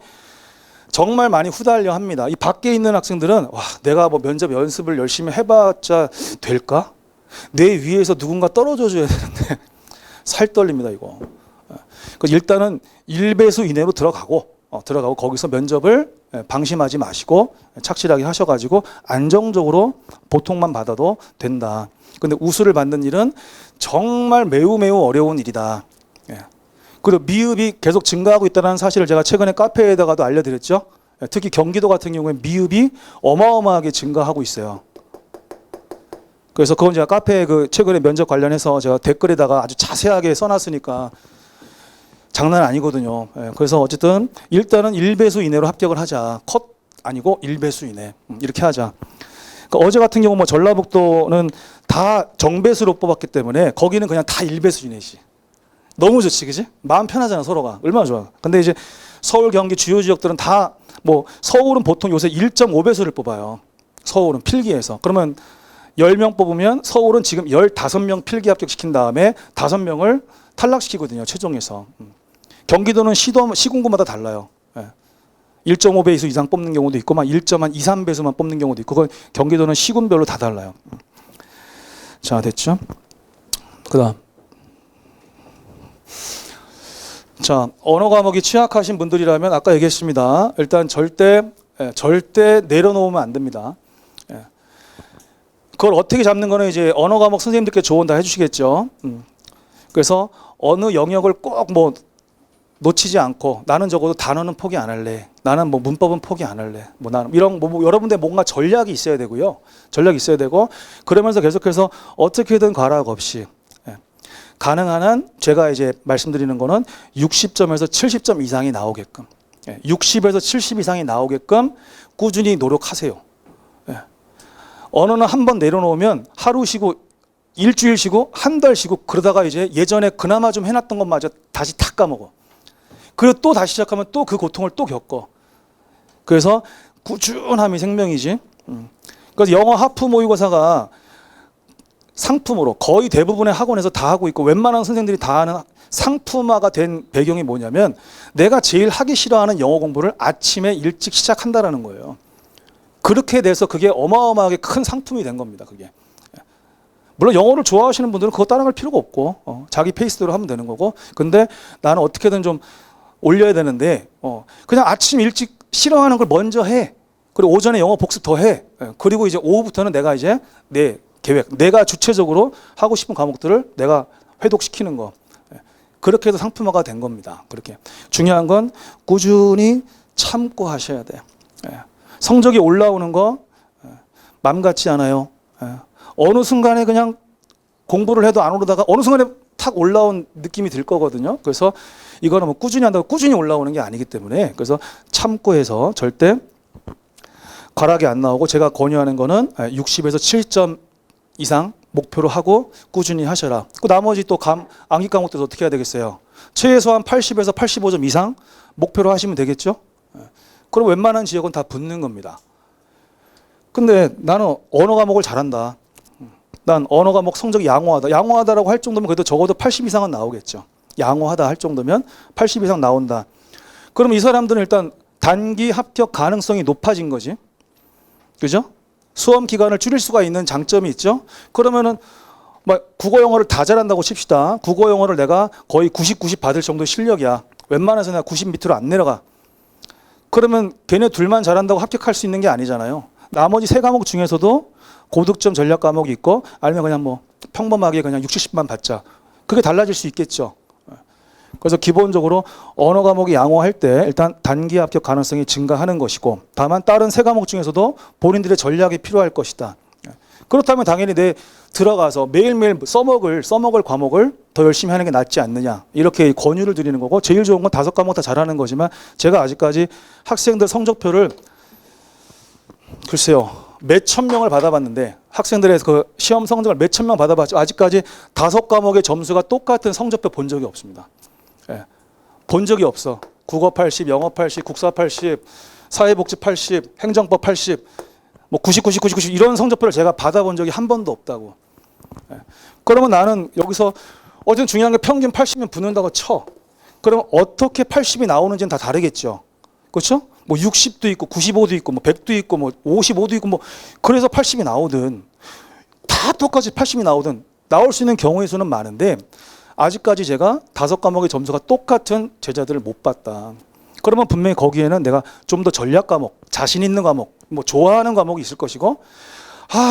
정말 많이 후달려 합니다. 이 밖에 있는 학생들은 와, 내가 뭐 면접 연습을 열심히 해봤자 될까? 내 위에서 누군가 떨어져 줘야 되는데 살 떨립니다, 이거. 일단은 1배수 이내로 들어가고 거기서 면접을 방심하지 마시고 착실하게 하셔가지고 안정적으로 보통만 받아도 된다. 근데 우수를 받는 일은 정말 매우 어려운 일이다. 그리고 미흡이 계속 증가하고 있다는 사실을 제가 최근에 카페에다가도 알려드렸죠. 특히 경기도 같은 경우에 미흡이 어마어마하게 증가하고 있어요. 그래서 그건 제가 카페에 그 최근에 면접 관련해서 제가 댓글에다가 아주 자세하게 써놨으니까 장난 아니거든요. 그래서 어쨌든 일단은 1배수 이내로 합격을 하자. 컷 아니고 1배수 이내 이렇게 하자. 그러니까 어제 같은 경우 뭐 전라북도는 다 정배수로 뽑았기 때문에 거기는 그냥 다 1배수 이내지. 너무 좋지, 그지? 마음 편하잖아 서로가. 얼마나 좋아. 근데 이제 서울, 경기 주요 지역들은 다 뭐 서울은 보통 요새 1.5배수를 뽑아요. 서울은 필기에서. 그러면 10명 뽑으면 서울은 지금 15명 필기 합격시킨 다음에 5명을 탈락시키거든요. 최종에서. 경기도는 시군구마다 달라요. 1.5배수 이상 뽑는 경우도 있고 막 1.2, 3배수만 뽑는 경우도 있고 그건 경기도는 시군별로 다 달라요. 자, 됐죠? 그다음. 자, 언어 과목이 취약하신 분들이라면 아까 얘기했습니다. 일단 절대 내려놓으면 안 됩니다. 그걸 어떻게 잡는 거는 이제 언어 과목 선생님들께 조언 다 해주시겠죠. 그래서 어느 영역을 꼭 뭐 놓치지 않고 나는 적어도 단어는 포기 안 할래. 나는 뭐 문법은 포기 안 할래. 뭐 나는 이런 뭐 여러분들 뭔가 전략이 있어야 되고요. 전략이 있어야 되고 그러면서 계속해서 어떻게든 과락 없이 가능한 한 제가 이제 말씀드리는 거는 60점에서 70점 이상이 나오게끔 60에서 70 이상이 나오게끔 꾸준히 노력하세요. 언어는 한 번 내려놓으면 하루 쉬고 일주일 쉬고 한 달 쉬고 그러다가 이제 예전에 그나마 좀 해놨던 것마저 다시 다 까먹어. 그리고 또 다시 시작하면 또 그 고통을 또 겪어. 그래서 꾸준함이 생명이지. 그래서 영어 하프 모의고사가 상품으로 거의 대부분의 학원에서 다 하고 있고 웬만한 선생님들이 다 하는 상품화가 된 배경이 뭐냐면 내가 제일 하기 싫어하는 영어 공부를 아침에 일찍 시작한다라는 거예요. 그렇게 돼서 그게 어마어마하게 큰 상품이 된 겁니다. 그게. 물론 영어를 좋아하시는 분들은 그거 따라갈 필요가 없고 자기 페이스대로 하면 되는 거고, 근데 나는 어떻게든 좀 올려야 되는데 그냥 아침 일찍 싫어하는 걸 먼저 해. 그리고 오전에 영어 복습 더 해. 그리고 이제 오후부터는 내가 이제 내 계획, 내가 주체적으로 하고 싶은 과목들을 내가 회독시키는 거. 그렇게 해서 상품화가 된 겁니다. 그렇게. 중요한 건 꾸준히 참고 하셔야 돼요. 성적이 올라오는 거 맘 같지 않아요. 어느 순간에 그냥 공부를 해도 안 오르다가 어느 순간에 탁 올라온 느낌이 들 거거든요. 그래서 이거는 뭐 꾸준히 한다고 꾸준히 올라오는 게 아니기 때문에 그래서 참고 해서 절대 과락이 안 나오고, 제가 권유하는 거는 60에서 7점 이상 목표로 하고 꾸준히 하셔라. 그 나머지 또 암기 과목들도 어떻게 해야 되겠어요? 최소한 80에서 85점 이상 목표로 하시면 되겠죠? 그럼 웬만한 지역은 다 붙는 겁니다. 근데 나는 언어 과목을 잘한다. 난 언어 과목 성적이 양호하다. 양호하다라고 할 정도면 그래도 적어도 80 이상은 나오겠죠. 양호하다 할 정도면 80 이상 나온다. 그럼 이 사람들은 일단 단기 합격 가능성이 높아진 거지. 그죠? 수험 기간을 줄일 수가 있는 장점이 있죠. 그러면은 막 국어 영어를 다 잘한다고 칩시다. 국어 영어를 내가 거의 90 받을 정도 실력이야. 웬만해서 내가 90 밑으로 안 내려가. 그러면 걔네 둘만 잘한다고 합격할 수 있는 게 아니잖아요. 나머지 세 과목 중에서도 고득점 전략 과목이 있고, 아니면 그냥 뭐 평범하게 그냥 60, 70만 받자. 그게 달라질 수 있겠죠. 그래서 기본적으로 언어 과목이 양호할 때 일단 단기 합격 가능성이 증가하는 것이고, 다만 다른 세 과목 중에서도 본인들의 전략이 필요할 것이다. 그렇다면 당연히 내 들어가서 매일매일 써먹을 과목을 더 열심히 하는 게 낫지 않느냐, 이렇게 권유를 드리는 거고, 제일 좋은 건 5과목 다 잘하는 거지만 제가 아직까지 학생들 성적표를 글쎄요 몇천 명을 받아봤는데, 학생들의 그 시험 성적을 몇천 명 받아봤죠. 아직까지 5과목의 점수가 똑같은 성적표 본 적이 없습니다. 본 적이 없어. 국어 80, 영어 80, 국사 80, 사회복지 80, 행정법 80, 뭐 90, 90, 90, 90 이런 성적표를 제가 받아본 적이 한 번도 없다고. 그러면 나는 여기서 어쨌든 중요한 게 평균 80면 붙는다고 쳐. 그러면 어떻게 80이 나오는지는 다 다르겠죠. 그렇죠? 뭐 60도 있고 95도 있고 뭐 100도 있고 뭐 55도 있고 뭐 그래서 80이 나오든 다 똑같이 80이 나오든 나올 수 있는 경우의 수는 많은데, 아직까지 제가 5과목의 점수가 똑같은 제자들을 못 봤다. 그러면 분명히 거기에는 내가 좀 더 전략 과목, 자신 있는 과목, 뭐 좋아하는 과목이 있을 것이고,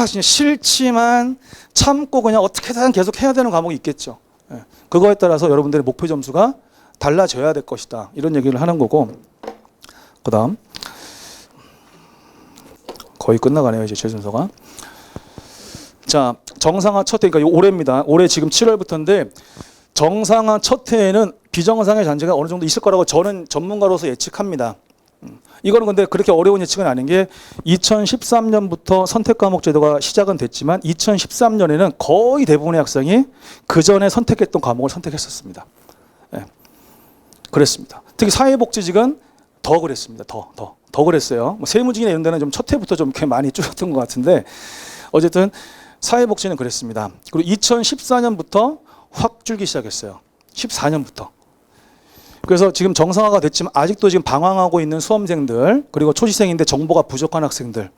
진짜 싫지만 참고 그냥 어떻게든 계속 해야 되는 과목이 있겠죠. 그거에 따라서 여러분들의 목표 점수가 달라져야 될 것이다. 이런 얘기를 하는 거고, 그 다음 거의 끝나가네요 이제 제 순서가. 자, 정상화 첫 해, 그러니까 올해입니다. 올해 지금 7월부터인데 정상화 첫 해에는 비정상의 잔재가 어느 정도 있을 거라고 저는 전문가로서 예측합니다. 이거는 근데 그렇게 어려운 예측은 아닌 게 2013년부터 선택 과목 제도가 시작은 됐지만 2013년에는 거의 대부분의 학생이 그 전에 선택했던 과목을 선택했었습니다. 그랬습니다. 특히 사회복지직은 더 그랬습니다. 더 그랬어요. 뭐 세무직이나 이런 데는 좀 첫 해부터 좀 이렇게 많이 줄었던 것 같은데, 어쨌든 사회복지는 그랬습니다. 그리고 2014년부터 확 줄기 시작했어요. 14년부터. 그래서 지금 정상화가 됐지만 아직도 지금 방황하고 있는 수험생들, 그리고 초시생인데 정보가 부족한 학생들,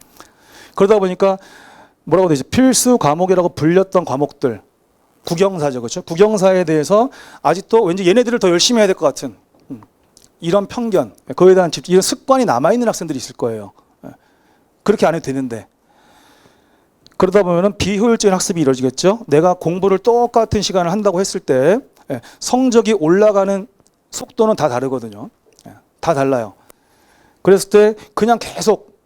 그러다 보니까 뭐라고 되지? 필수 과목이라고 불렸던 과목들, 국영사죠, 그렇죠? 국영사에 대해서 아직도 왠지 얘네들을 더 열심히 해야 될 것 같은 이런 편견, 그거에 대한 이런 습관이 남아있는 학생들이 있을 거예요. 그렇게 안 해도 되는데. 그러다 보면 비효율적인 학습이 이루어지겠죠. 내가 공부를 똑같은 시간을 한다고 했을 때 성적이 올라가는 속도는 다 다르거든요. 다 달라요. 그랬을 때 그냥 계속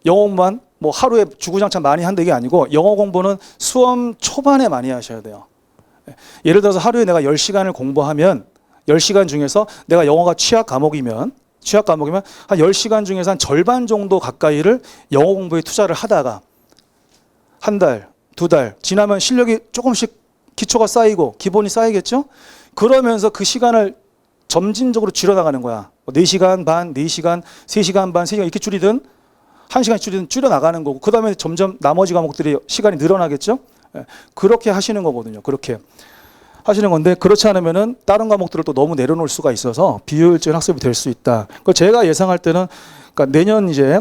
영어 공부만 뭐 하루에 주구장창 많이 한다 이게 아니고, 영어 공부는 수험 초반에 많이 하셔야 돼요. 예를 들어서 하루에 내가 10시간을 공부하면 10시간 중에서 내가 영어가 취약 과목이면 한 10시간 중에서 한 절반 정도 가까이를 영어 공부에 투자를 하다가 한 달, 두 달 지나면 실력이 조금씩 기초가 쌓이고 기본이 쌓이겠죠? 그러면서 그 시간을 점진적으로 줄여나가는 거야. 4시간 반, 4시간, 3시간 반, 3시간 이렇게 줄이든 1시간 줄이든 줄여나가는 거고 그 다음에 점점 나머지 과목들이 시간이 늘어나겠죠? 그렇게 하시는 거거든요. 그렇게 하시는 건데 그렇지 않으면은 다른 과목들을 또 너무 내려놓을 수가 있어서 비효율적인 학습이 될 수 있다. 제가 예상할 때는 그러니까 내년 이제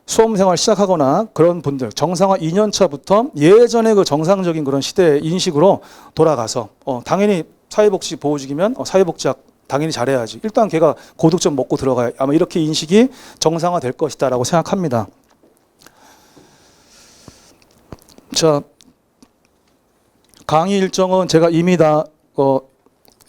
수험생활 시작하거나 그런 분들 정상화 2년 차부터 예전의 그 정상적인 그런 시대 인식으로 돌아가서 당연히 사회복지 보호직이면 사회복지학 당연히 잘해야지. 일단 걔가 고득점 먹고 들어가야 아마 이렇게 인식이 정상화될 것이다라고 생각합니다. 자, 강의 일정은 제가 이미 다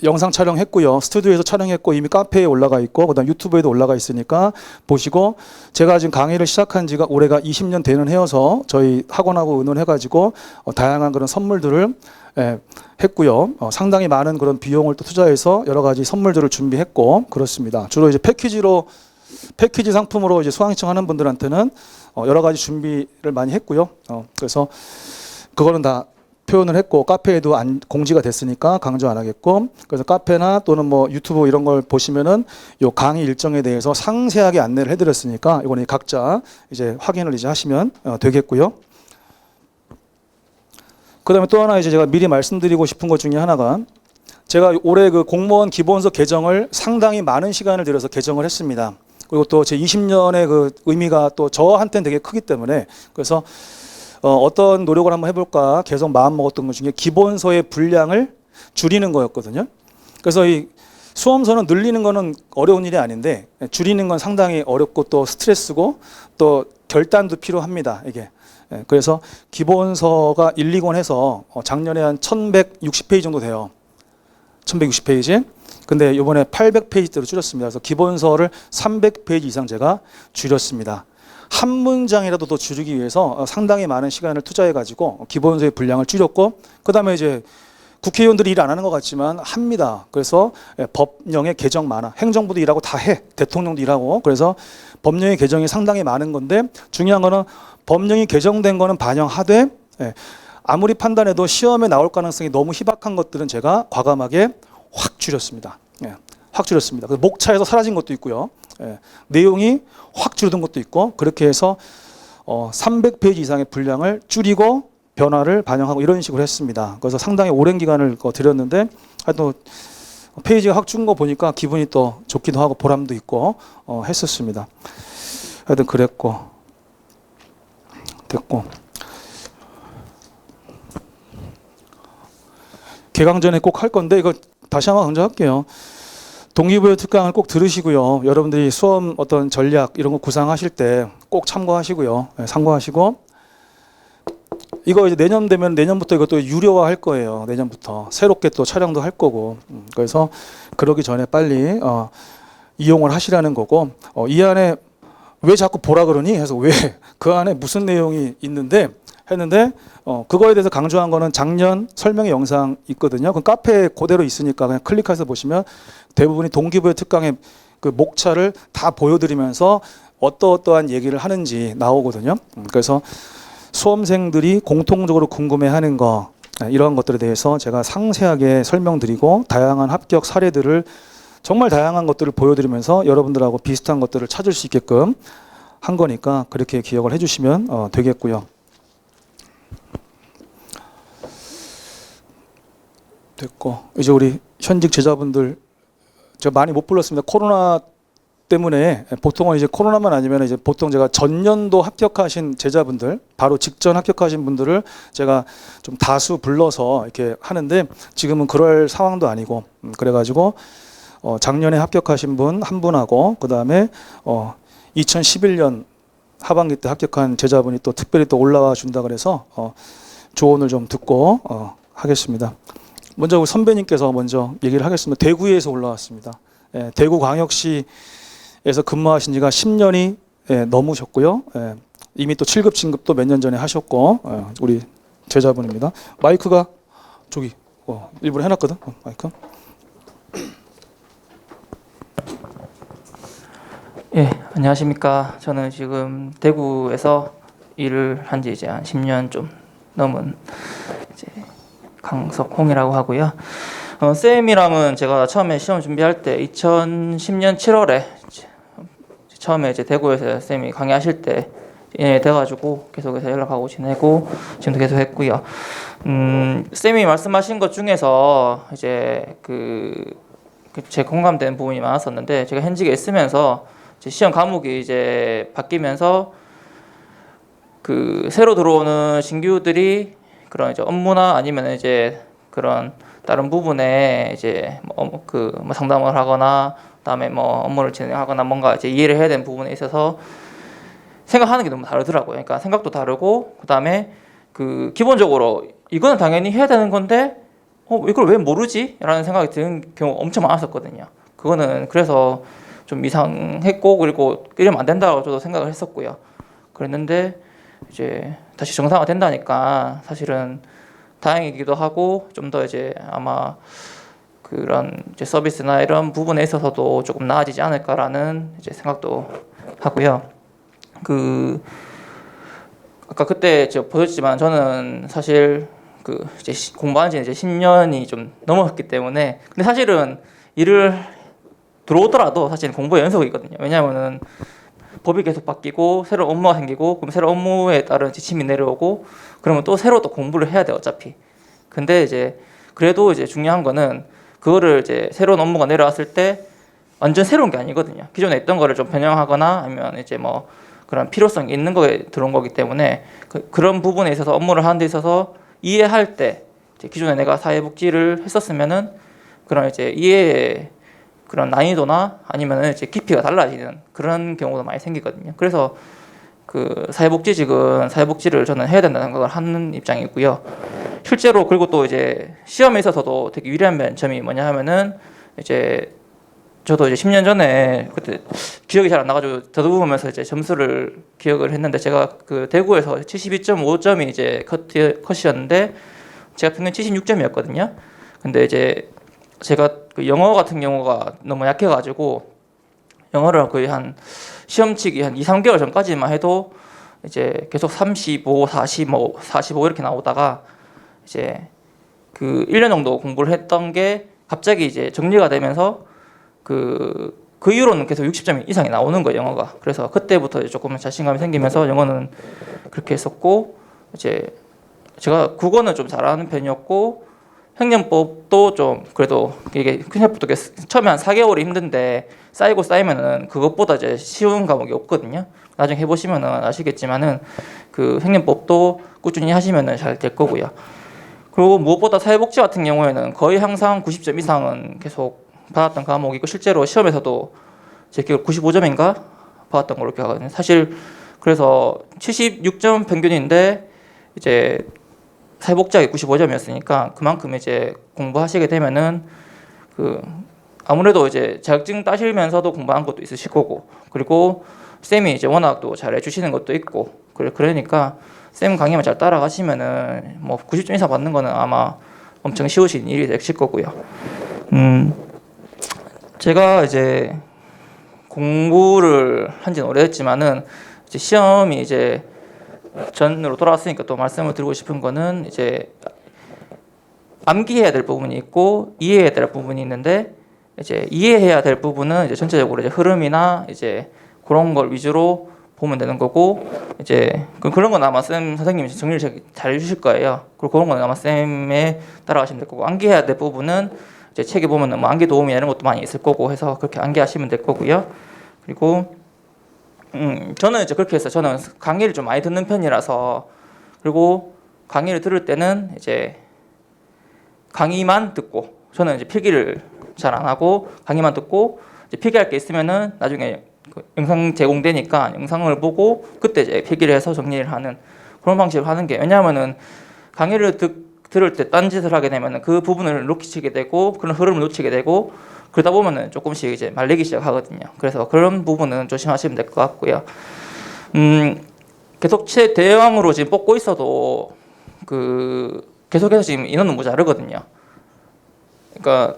영상 촬영했고요. 스튜디오에서 촬영했고 이미 카페에 올라가 있고 그다음 유튜브에도 올라가 있으니까 보시고 제가 지금 강의를 시작한 지가 올해가 20년 되는 해여서 저희 학원하고 의논해가지고 다양한 그런 선물들을 했고요. 상당히 많은 그런 비용을 또 투자해서 여러 가지 선물들을 준비했고 그렇습니다. 주로 이제 패키지 상품으로 이제 수강 신청하는 분들한테는 여러 가지 준비를 많이 했고요. 그래서 그거는 다 표현을 했고 카페에도 공지가 됐으니까 강조 안 하겠고 그래서 카페나 또는 뭐 유튜브 이런 걸 보시면은 요 강의 일정에 대해서 상세하게 안내를 해드렸으니까 이거는 각자 이제 확인을 이제 하시면 되겠고요. 그다음에 또 하나 이제 제가 미리 말씀드리고 싶은 것 중에 하나가 제가 올해 그 공무원 기본서 개정을 상당히 많은 시간을 들여서 개정을 했습니다. 그리고 또 제 20년의 그 의미가 또 저한테는 되게 크기 때문에 그래서 어떤 노력을 한번 해볼까 계속 마음 먹었던 것 중에 기본서의 분량을 줄이는 거였거든요. 그래서 이 수험서는 늘리는 거는 어려운 일이 아닌데 줄이는 건 상당히 어렵고 또 스트레스고 또 결단도 필요합니다. 이게. 그래서 기본서가 1, 2권 해서 작년에 한 1160페이지 정도 돼요. 1160페이지. 근데 이번에 800페이지대로 줄였습니다. 그래서 기본서를 300페이지 이상 제가 줄였습니다. 한 문장이라도 더 줄이기 위해서 상당히 많은 시간을 투자해가지고 기본서의 분량을 줄였고 그 다음에 이제 국회의원들이 일 안 하는 것 같지만 합니다. 그래서 법령의 개정 많아. 행정부도 일하고 다 해. 대통령도 일하고. 그래서 법령의 개정이 상당히 많은 건데 중요한 거는 법령이 개정된 거는 반영하되 아무리 판단해도 시험에 나올 가능성이 너무 희박한 것들은 제가 과감하게 확 줄였습니다. 확 줄였습니다. 그래서 목차에서 사라진 것도 있고요. 내용이 확 줄어든 것도 있고 그렇게 해서 300페이지 이상의 분량을 줄이고 변화를 반영하고 이런 식으로 했습니다. 그래서 상당히 오랜 기간을 들였는데 하여튼 페이지가 확 준 거 보니까 기분이 또 좋기도 하고 보람도 있고 했었습니다. 하여튼 그랬고 됐고 개강 전에 꼭 할 건데 이거 다시 한번 강조할게요. 동기부여 특강을 꼭 들으시고요. 여러분들이 수험 어떤 전략 이런 거 구상하실 때 꼭 참고하시고요. 참고하시고 이거 이제 내년 되면 내년부터 이것도 유료화 할 거예요. 내년부터 새롭게 또 촬영도 할 거고 그래서 그러기 전에 빨리 이용을 하시라는 거고 이 안에 왜 자꾸 보라 그러니 해서 왜 그 안에 무슨 내용이 있는데 했는데 그거에 대해서 강조한 거는 작년 설명의 영상 있거든요. 그 카페에 그대로 있으니까 그냥 클릭해서 보시면 대부분이 동기부여 특강의 그 목차를 다 보여드리면서 어떠한 얘기를 하는지 나오거든요. 그래서 수험생들이 공통적으로 궁금해하는 거 이런 것들에 대해서 제가 상세하게 설명드리고 다양한 합격 사례들을 정말 다양한 것들을 보여드리면서 여러분들하고 비슷한 것들을 찾을 수 있게끔 한 거니까 그렇게 기억을 해주시면 되겠고요. 됐고 이제 우리 현직 제자분들 제가 많이 못 불렀습니다. 코로나 때문에 보통은 이제 코로나만 아니면 이제 보통 제가 전년도 합격하신 제자분들 바로 직전 합격하신 분들을 제가 좀 다수 불러서 이렇게 하는데 지금은 그럴 상황도 아니고 그래가지고 작년에 합격하신 분 한 분하고 그 다음에 2011년 하반기 때 합격한 제자분이 또 특별히 또 올라와 준다 그래서 조언을 좀 듣고 하겠습니다. 먼저 우리 선배님께서 먼저 얘기를 하겠습니다. 대구에서 올라왔습니다. 대구광역시에서 근무하신 지가 10년이 넘으셨고요. 이미 또 7급 진급도 몇 년 전에 하셨고 우리 제자분입니다. 마이크가 저기 일부러 해놨거든. 마이크. 예, 안녕하십니까. 저는 지금 대구에서 일을 한 지 이제 한 10년 좀 넘은 이제 강석홍이라고 하고요. 쌤이랑은 제가 처음에 시험 준비할 때 2010년 7월에 처음에 이제 대구에서 쌤이 강의하실 때 돼가지고 계속해서 연락하고 지내고 지금도 계속 했고요. 쌤이 말씀하신 것 중에서 이제 제 공감되는 부분이 많았었는데, 제가 현직에 있으면서 이제 시험 과목이 이제 바뀌면서 새로 들어오는 신규들이 그런 이제 업무나 아니면 이제 그런 다른 부분에 이제 뭐 상담을 하거나 그다음에 뭐 업무를 진행하거나 뭔가 이제 이해를 해야 되는 부분에 있어서 생각하는 게 너무 다르더라고요. 그러니까 생각도 다르고, 그다음에 기본적으로 이거는 당연히 해야 되는 건데 이걸 왜 모르지? 라는 생각이 드는 경우가 엄청 많았었거든요. 그거는 그래서 좀 이상했고, 그리고 이러면 안 된다고 저도 생각을 했었고요. 그랬는데 이제 다시 정상화 된다니까 사실은 다행이기도 하고, 좀 더 이제 아마 그런 이제 서비스나 이런 부분에 있어서도 조금 나아지지 않을까라는 이제 생각도 하고요. 아까 그때 제가 보셨지만 저는 사실 이제 공부한 지 이제 10년이 좀 넘었기 때문에, 근데 사실은 일을 들어오더라도 사실 공부의 연속이거든요. 왜냐하면은 법이 계속 바뀌고 새로운 업무가 생기고, 그럼 새로운 업무에 따른 지침이 내려오고, 그러면 또 새로 또 공부를 해야 돼 어차피. 근데 이제 그래도 이제 중요한 거는 그거를 이제 새로운 업무가 내려왔을 때 완전 새로운 게 아니거든요. 기존에 있던 거를 좀 변형하거나 아니면 이제 뭐 그런 필요성이 있는 거에 들어온 거기 때문에 그런 부분에 있어서 업무를 하는 데 있어서 이해할 때 이제 기존에 내가 사회복지를 했었으면은 그런 이제 이해의 그런 난이도나 아니면 이제 깊이가 달라지는 그런 경우도 많이 생기거든요. 그래서 사회복지직은 사회복지를 저는 해야 된다는 생각을 하는 입장이고요. 실제로 그리고 또 이제 시험에 있어서도 되게 유리한 점이 뭐냐 하면은 이제 저도 이제 10년 전에 그때 기억이 잘 안 나가지고 더듬으면서 이제 점수를 기억을 했는데, 제가 대구에서 72.5점이 이제 컷이었는데 제가 평균 76점이었거든요. 근데 이제 제가 영어 같은 경우가 너무 약해가지고 영어를 거의 한 시험 치기 한 2, 3개월 전까지만 해도 이제 계속 35, 45 이렇게 나오다가 이제 1년 정도 공부를 했던 게 갑자기 이제 정리가 되면서 그 이후로는 계속 60점 이상이 나오는 거예요, 영어가. 그래서 그때부터 이제 조금 자신감이 생기면서 영어는 그렇게 했었고, 이제 제가 국어는 좀 잘하는 편이었고, 행정법도 좀 그래도 이게 행정법도 처음에 한 4개월이 힘든데 쌓이고 쌓이면은 그것보다 이제 쉬운 과목이 없거든요. 나중에 해보시면은 아시겠지만은 행정법도 꾸준히 하시면은 잘 될 거고요. 그리고 무엇보다 사회복지 같은 경우에는 거의 항상 90점 이상은 계속 받았던 과목이고, 실제로 시험에서도 제 기억 95점인가 받았던 걸로 기억하거든요. 사실 그래서 76점 평균인데 이제 사회복지학이 95점이었으니까 그만큼 이제 공부하시게 되면은 아무래도 이제 자격증 따시면서도 공부한 것도 있으실 거고, 그리고 쌤이 이제 워낙 또 잘 해주시는 것도 있고, 그러니까 쌤 강의만 잘 따라가시면은 뭐 90점 이상 받는 거는 아마 엄청 쉬우신 일이 되실 거고요. 제가 이제 공부를 한 지는 오래됐지만은 이제 시험이 이제 전으로 돌아왔으니까 또 말씀을 드리고 싶은 거는, 이제 암기해야 될 부분이 있고 이해해야 될 부분이 있는데, 이제 이해해야 될 부분은 이제 전체적으로 이제 흐름이나 이제 그런 걸 위주로 보면 되는 거고, 이제 그런 건 아마 쌤 선생님이 정리를 잘 해주실 거예요. 그리고 그런 건 아마 쌤에 따라가시면 될 거고, 암기해야 될 부분은 이제 책에 보면은 뭐 암기 도움이 이런 것도 많이 있을 거고 해서 그렇게 암기하시면 될 거고요. 그리고 저는 이제 그렇게 해서 저는 강의를 좀 많이 듣는 편이라서, 그리고 강의를 들을 때는 이제 강의만 듣고, 저는 이제 필기를 잘 안 하고 강의만 듣고, 이제 필기할 게 있으면은 나중에 영상 제공되니까 영상을 보고 그때 이제 필기를 해서 정리를 하는 그런 방식으로 하는 게, 왜냐하면은 강의를 들을 때 딴짓을 하게 되면은 그 부분을 놓치게 되고 그런 흐름을 놓치게 되고, 그러다 보면은 조금씩 이제 말리기 시작하거든요. 그래서 그런 부분은 조심하시면 될 것 같고요. 계속 최대왕으로 지금 뽑고 있어도 계속해서 지금 인원은 모자르거든요. 그러니까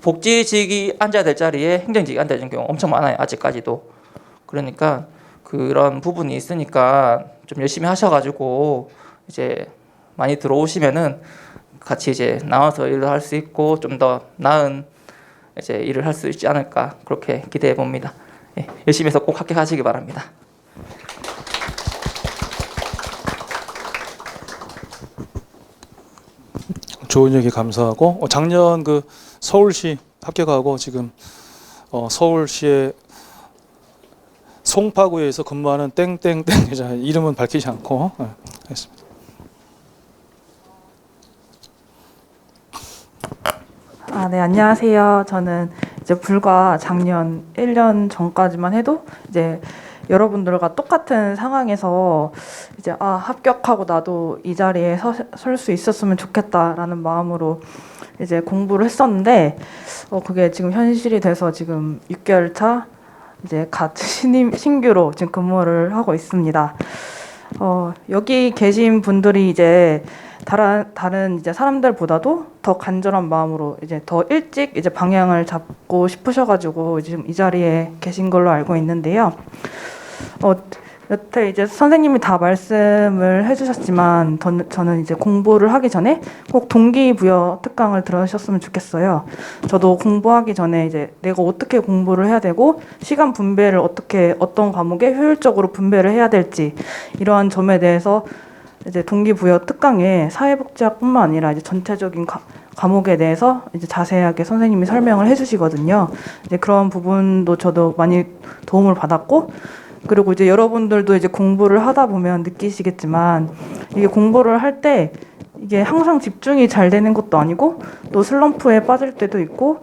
복지직이 앉아야 될 자리에 행정직이 앉아야 되는 경우 엄청 많아요, 아직까지도. 그러니까 그런 부분이 있으니까 좀 열심히 하셔가지고 이제 많이 들어오시면은 같이 이제 나와서 일을 할 수 있고 좀 더 나은 이제 일을 할 수 있지 않을까 그렇게 기대해 봅니다. 예, 열심히 해서 꼭 합격하시기 바랍니다. 좋은 얘기 감사하고 작년 그 서울시 합격하고 지금 서울시의 송파구에서 근무하는 땡땡땡 이름은 밝히지 않고 했습니다. 네, 안녕하세요. 저는 이제 불과 작년 1년 전까지만 해도 이제 여러분들과 똑같은 상황에서 이제 합격하고 나도 이 자리에 설 수 있었으면 좋겠다라는 마음으로 이제 공부를 했었는데 그게 지금 현실이 돼서 지금 6개월 차 이제 갓 신규로 지금 근무를 하고 있습니다. 여기 계신 분들이 이제 다른 이제 사람들보다도 더 간절한 마음으로 이제 더 일찍 이제 방향을 잡고 싶으셔가지고 지금 이 자리에 계신 걸로 알고 있는데요. 여태 이제 선생님이 다 말씀을 해주셨지만 저는 이제 공부를 하기 전에 꼭 동기부여 특강을 들으셨으면 좋겠어요. 저도 공부하기 전에 이제 내가 어떻게 공부를 해야 되고 시간 분배를 어떤 과목에 효율적으로 분배를 해야 될지 이러한 점에 대해서 이제 동기부여 특강에 사회복지학뿐만 아니라 이제 전체적인 과목에 대해서 이제 자세하게 선생님이 설명을 해주시거든요. 이제 그런 부분도 저도 많이 도움을 받았고, 그리고 이제 여러분들도 이제 공부를 하다 보면 느끼시겠지만 이게 공부를 할 때 이게 항상 집중이 잘 되는 것도 아니고 또 슬럼프에 빠질 때도 있고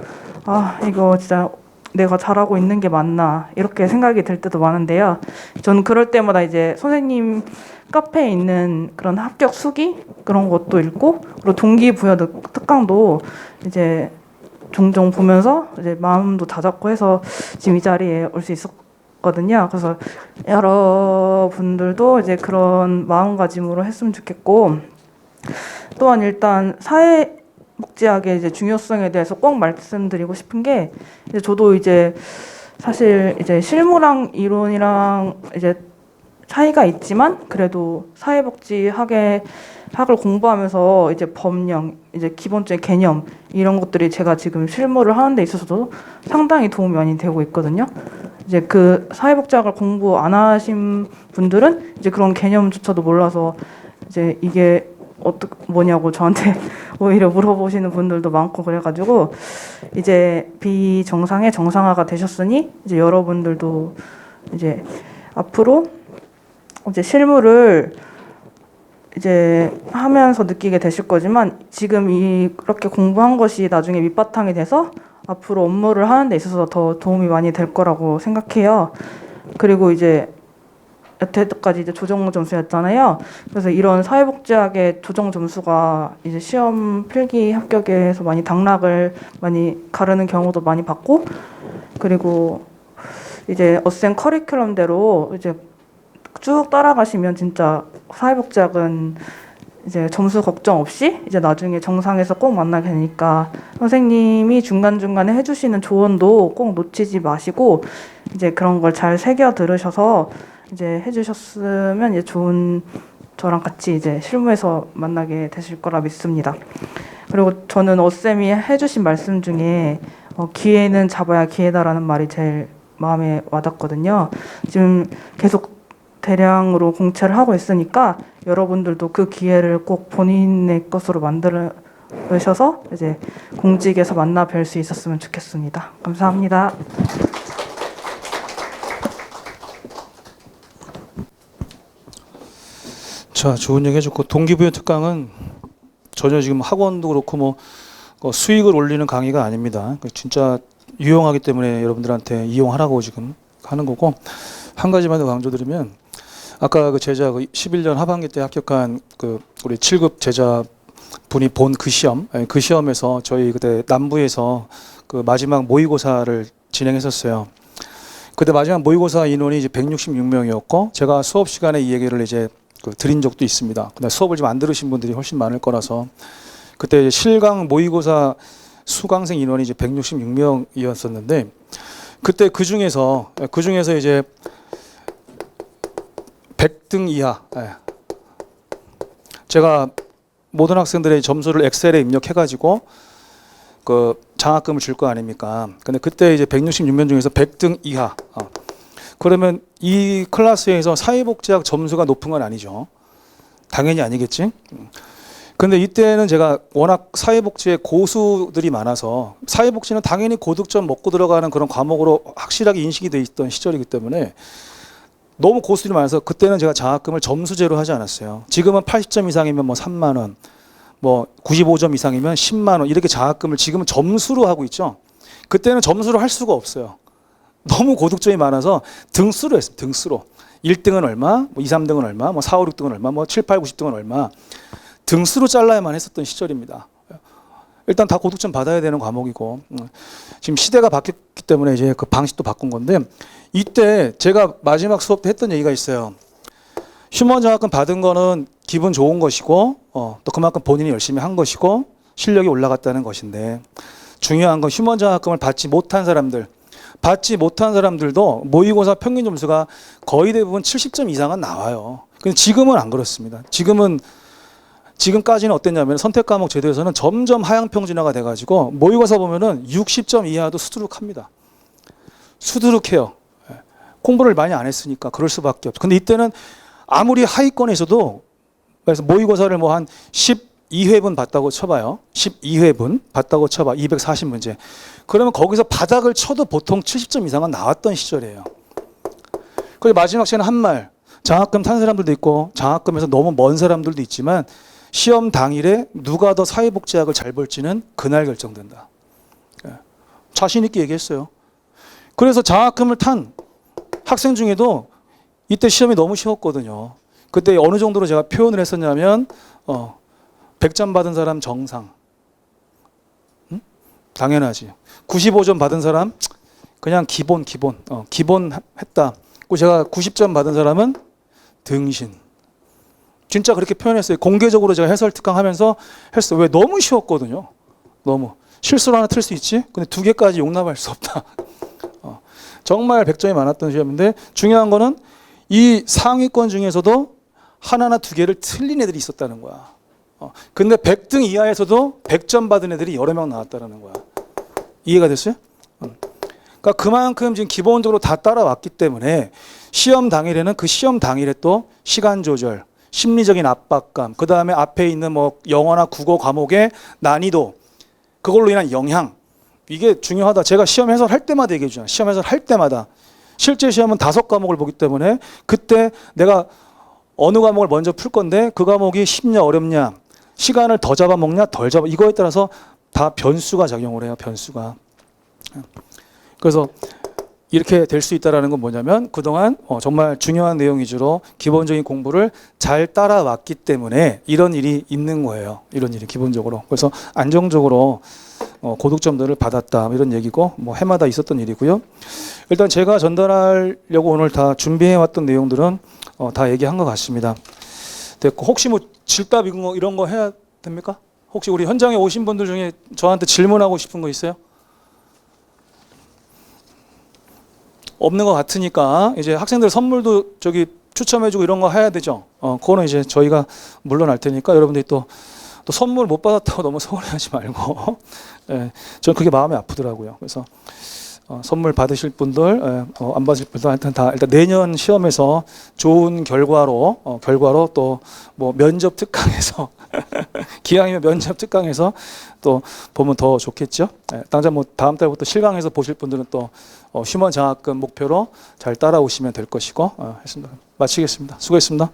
이거 진짜 내가 잘하고 있는 게 맞나 이렇게 생각이 들 때도 많은데요. 저는 그럴 때마다 이제 선생님 카페에 있는 그런 합격 수기 그런 것도 읽고 그리고 동기부여 특강도 이제 종종 보면서 이제 마음도 다잡고 해서 지금 이 자리에 올 수 있었거든요. 그래서 여러분들도 이제 그런 마음가짐으로 했으면 좋겠고, 또한 일단 사회복지학의 이제 중요성에 대해서 꼭 말씀드리고 싶은 게 이제 저도 이제 사실 이제 실무랑 이론이랑 이제 차이가 있지만 그래도 사회복지학을 공부하면서 이제 법령, 이제 기본적인 개념 이런 것들이 제가 지금 실무를 하는 데 있어서도 상당히 도움이 많이 되고 있거든요. 이제 그 사회복지학을 공부 안 하신 분들은 이제 그런 개념조차도 몰라서 이제 이게 뭐냐고 저한테 오히려 물어보시는 분들도 많고 그래가지고 이제 비정상의 정상화가 되셨으니 이제 여러분들도 이제 앞으로 이제 실무를 이제 하면서 느끼게 되실 거지만 지금 이렇게 공부한 것이 나중에 밑바탕이 돼서 앞으로 업무를 하는 데 있어서 더 도움이 많이 될 거라고 생각해요. 그리고 이제 여태까지 이제 조정 점수였잖아요. 그래서 이런 사회복지학의 조정 점수가 이제 시험 필기 합격에서 많이 당락을 많이 가르는 경우도 많이 봤고, 그리고 이제 어센 커리큘럼대로 이제 쭉 따라가시면 진짜 사회복지학은 이제 점수 걱정 없이 이제 나중에 정상에서 꼭 만나게 되니까 선생님이 중간중간에 해주시는 조언도 꼭 놓치지 마시고 이제 그런 걸 잘 새겨 들으셔서 이제 해주셨으면 이제 좋은 저랑 같이 이제 실무에서 만나게 되실 거라 믿습니다. 그리고 저는 어쌤이 해주신 말씀 중에 기회는 잡아야 기회다라는 말이 제일 마음에 와닿거든요. 지금 계속 대량으로 공채를 하고 있으니까 여러분들도 그 기회를 꼭 본인의 것으로 만들으셔서 이제 공직에서 만나 뵐 수 있었으면 좋겠습니다. 감사합니다. 자, 좋은 얘기 해줬고 동기부여 특강은 전혀 지금 학원도 그렇고 뭐 수익을 올리는 강의가 아닙니다. 진짜 유용하기 때문에 여러분들한테 이용하라고 지금 하는 거고, 한 가지만 더 강조드리면 아까 그 제자 11년 하반기 때 합격한 그 우리 7급 제자 분이 본 그 시험에서 저희 그때 남부에서 그 마지막 모의고사를 진행했었어요. 그때 마지막 모의고사 인원이 이제 166명이었고 제가 수업 시간에 이 얘기를 이제 드린 적도 있습니다. 근데 수업을 좀 안 들으신 분들이 훨씬 많을 거라서 그때 실강 모의고사 수강생 인원이 이제 166명이었었는데 그때 그 중에서 이제 100등 이하, 제가 모든 학생들의 점수를 엑셀에 입력해가지고 그 장학금을 줄 거 아닙니까? 근데 그때 이제 166명 중에서 100등 이하. 그러면 이 클래스에서 사회복지학 점수가 높은 건 아니죠. 당연히 아니겠지. 근데 이때는 제가 워낙 사회복지에 고수들이 많아서 사회복지는 당연히 고득점 먹고 들어가는 그런 과목으로 확실하게 인식이 돼 있던 시절이기 때문에 너무 고수들이 많아서 그때는 제가 장학금을 점수제로 하지 않았어요. 지금은 80점 이상이면 뭐 3만 원, 뭐 95점 이상이면 10만 원 이렇게 장학금을 지금은 점수로 하고 있죠. 그때는 점수로 할 수가 없어요. 너무 고득점이 많아서 등수로 했어요. 등수로. 1등은 얼마, 뭐 2, 3등은 얼마, 뭐 4, 5, 6등은 얼마, 뭐 7, 8, 90등은 얼마. 등수로 잘라야만 했었던 시절입니다. 일단 다 고득점 받아야 되는 과목이고 지금 시대가 바뀌었기 때문에 이제 그 방식도 바꾼 건데 이때 제가 마지막 수업 때 했던 얘기가 있어요. 휴먼 장학금 받은 거는 기분 좋은 것이고 또 그만큼 본인이 열심히 한 것이고 실력이 올라갔다는 것인데 중요한 건 휴먼 장학금을 받지 못한 사람들도 모의고사 평균 점수가 거의 대부분 70점 이상은 나와요. 근데 지금은 안 그렇습니다. 지금까지는 어땠냐면 선택 과목 제도에서는 점점 하향 평준화가 돼가지고 모의고사 보면은 60점 이하도 수두룩합니다. 수두룩해요. 공부를 많이 안 했으니까 그럴 수밖에 없죠. 근데 이때는 아무리 하위권에서도 그래서 모의고사를 뭐 한 12회분 봤다고 쳐봐요. 12회분 봤다고 쳐봐. 240문제. 그러면 거기서 바닥을 쳐도 보통 70점 이상은 나왔던 시절이에요. 그리고 마지막 시간에 한 말. 장학금 탄 사람들도 있고 장학금에서 너무 먼 사람들도 있지만 시험 당일에 누가 더 사회복지학을 잘 볼지는 그날 결정된다. 자신 있게 얘기했어요. 그래서 장학금을 탄 학생 중에도 이때 시험이 너무 쉬웠거든요. 그때 어느 정도로 제가 표현을 했었냐면 100점 받은 사람 정상. 당연하지. 95점 받은 사람 그냥 기본 했다. 그리고 제가 90점 받은 사람은 등신. 진짜 그렇게 표현했어요. 공개적으로 제가 해설 특강 하면서 했어요. 왜? 너무 쉬웠거든요. 너무. 실수로 하나 틀 수 있지? 근데 2개까지 용납할 수 없다. 정말 100점이 많았던 시험인데 중요한 거는 이 상위권 중에서도 하나나 2개를 틀린 애들이 있었다는 거야. 근데 100등 이하에서도 100점 받은 애들이 여러 명 나왔다는 거야. 이해가 됐어요? 그러니까 그만큼 지금 기본적으로 다 따라왔기 때문에 시험 당일에는 그 시험 당일에 또 시간 조절, 심리적인 압박감, 그 다음에 앞에 있는 뭐 영어나 국어 과목의 난이도, 그걸로 인한 영향, 이게 중요하다. 제가 시험 해설할 때마다 얘기해 주잖아요. 시험 해설할 때마다. 실제 시험은 5과목을 보기 때문에 그때 내가 어느 과목을 먼저 풀 건데 그 과목이 쉽냐 어렵냐, 시간을 더 잡아먹냐 덜 잡아, 이거에 따라서 다 변수가 작용을 해요. 변수가. 그래서 이렇게 될 수 있다는 건 뭐냐면 그동안 정말 중요한 내용 위주로 기본적인 공부를 잘 따라왔기 때문에 이런 일이 있는 거예요. 이런 일이 기본적으로. 그래서 안정적으로 고득점들을 받았다 이런 얘기고 뭐 해마다 있었던 일이고요. 일단 제가 전달하려고 오늘 다 준비해왔던 내용들은 다 얘기한 것 같습니다. 됐고 혹시 뭐 질답 이런 거 해야 됩니까? 혹시 우리 현장에 오신 분들 중에 저한테 질문하고 싶은 거 있어요? 없는 것 같으니까 이제 학생들 선물도 저기 추첨해주고 이런 거 해야 되죠. 그거는 이제 저희가 물러날 테니까 여러분들이 또 선물 못 받았다고 너무 서운해하지 말고 예, 저는 그게 마음이 아프더라고요. 그래서 선물 받으실 분들, 안 받으실 분들한테는 다 일단 내년 시험에서 좋은 결과로 또 뭐 면접 특강에서 기왕이면 면접 특강에서 또 보면 더 좋겠죠. 당장 뭐 다음 달부터 실강에서 보실 분들은 또 휴먼 장학금 목표로 잘 따라오시면 될 것이고 했습니다. 마치겠습니다. 수고했습니다.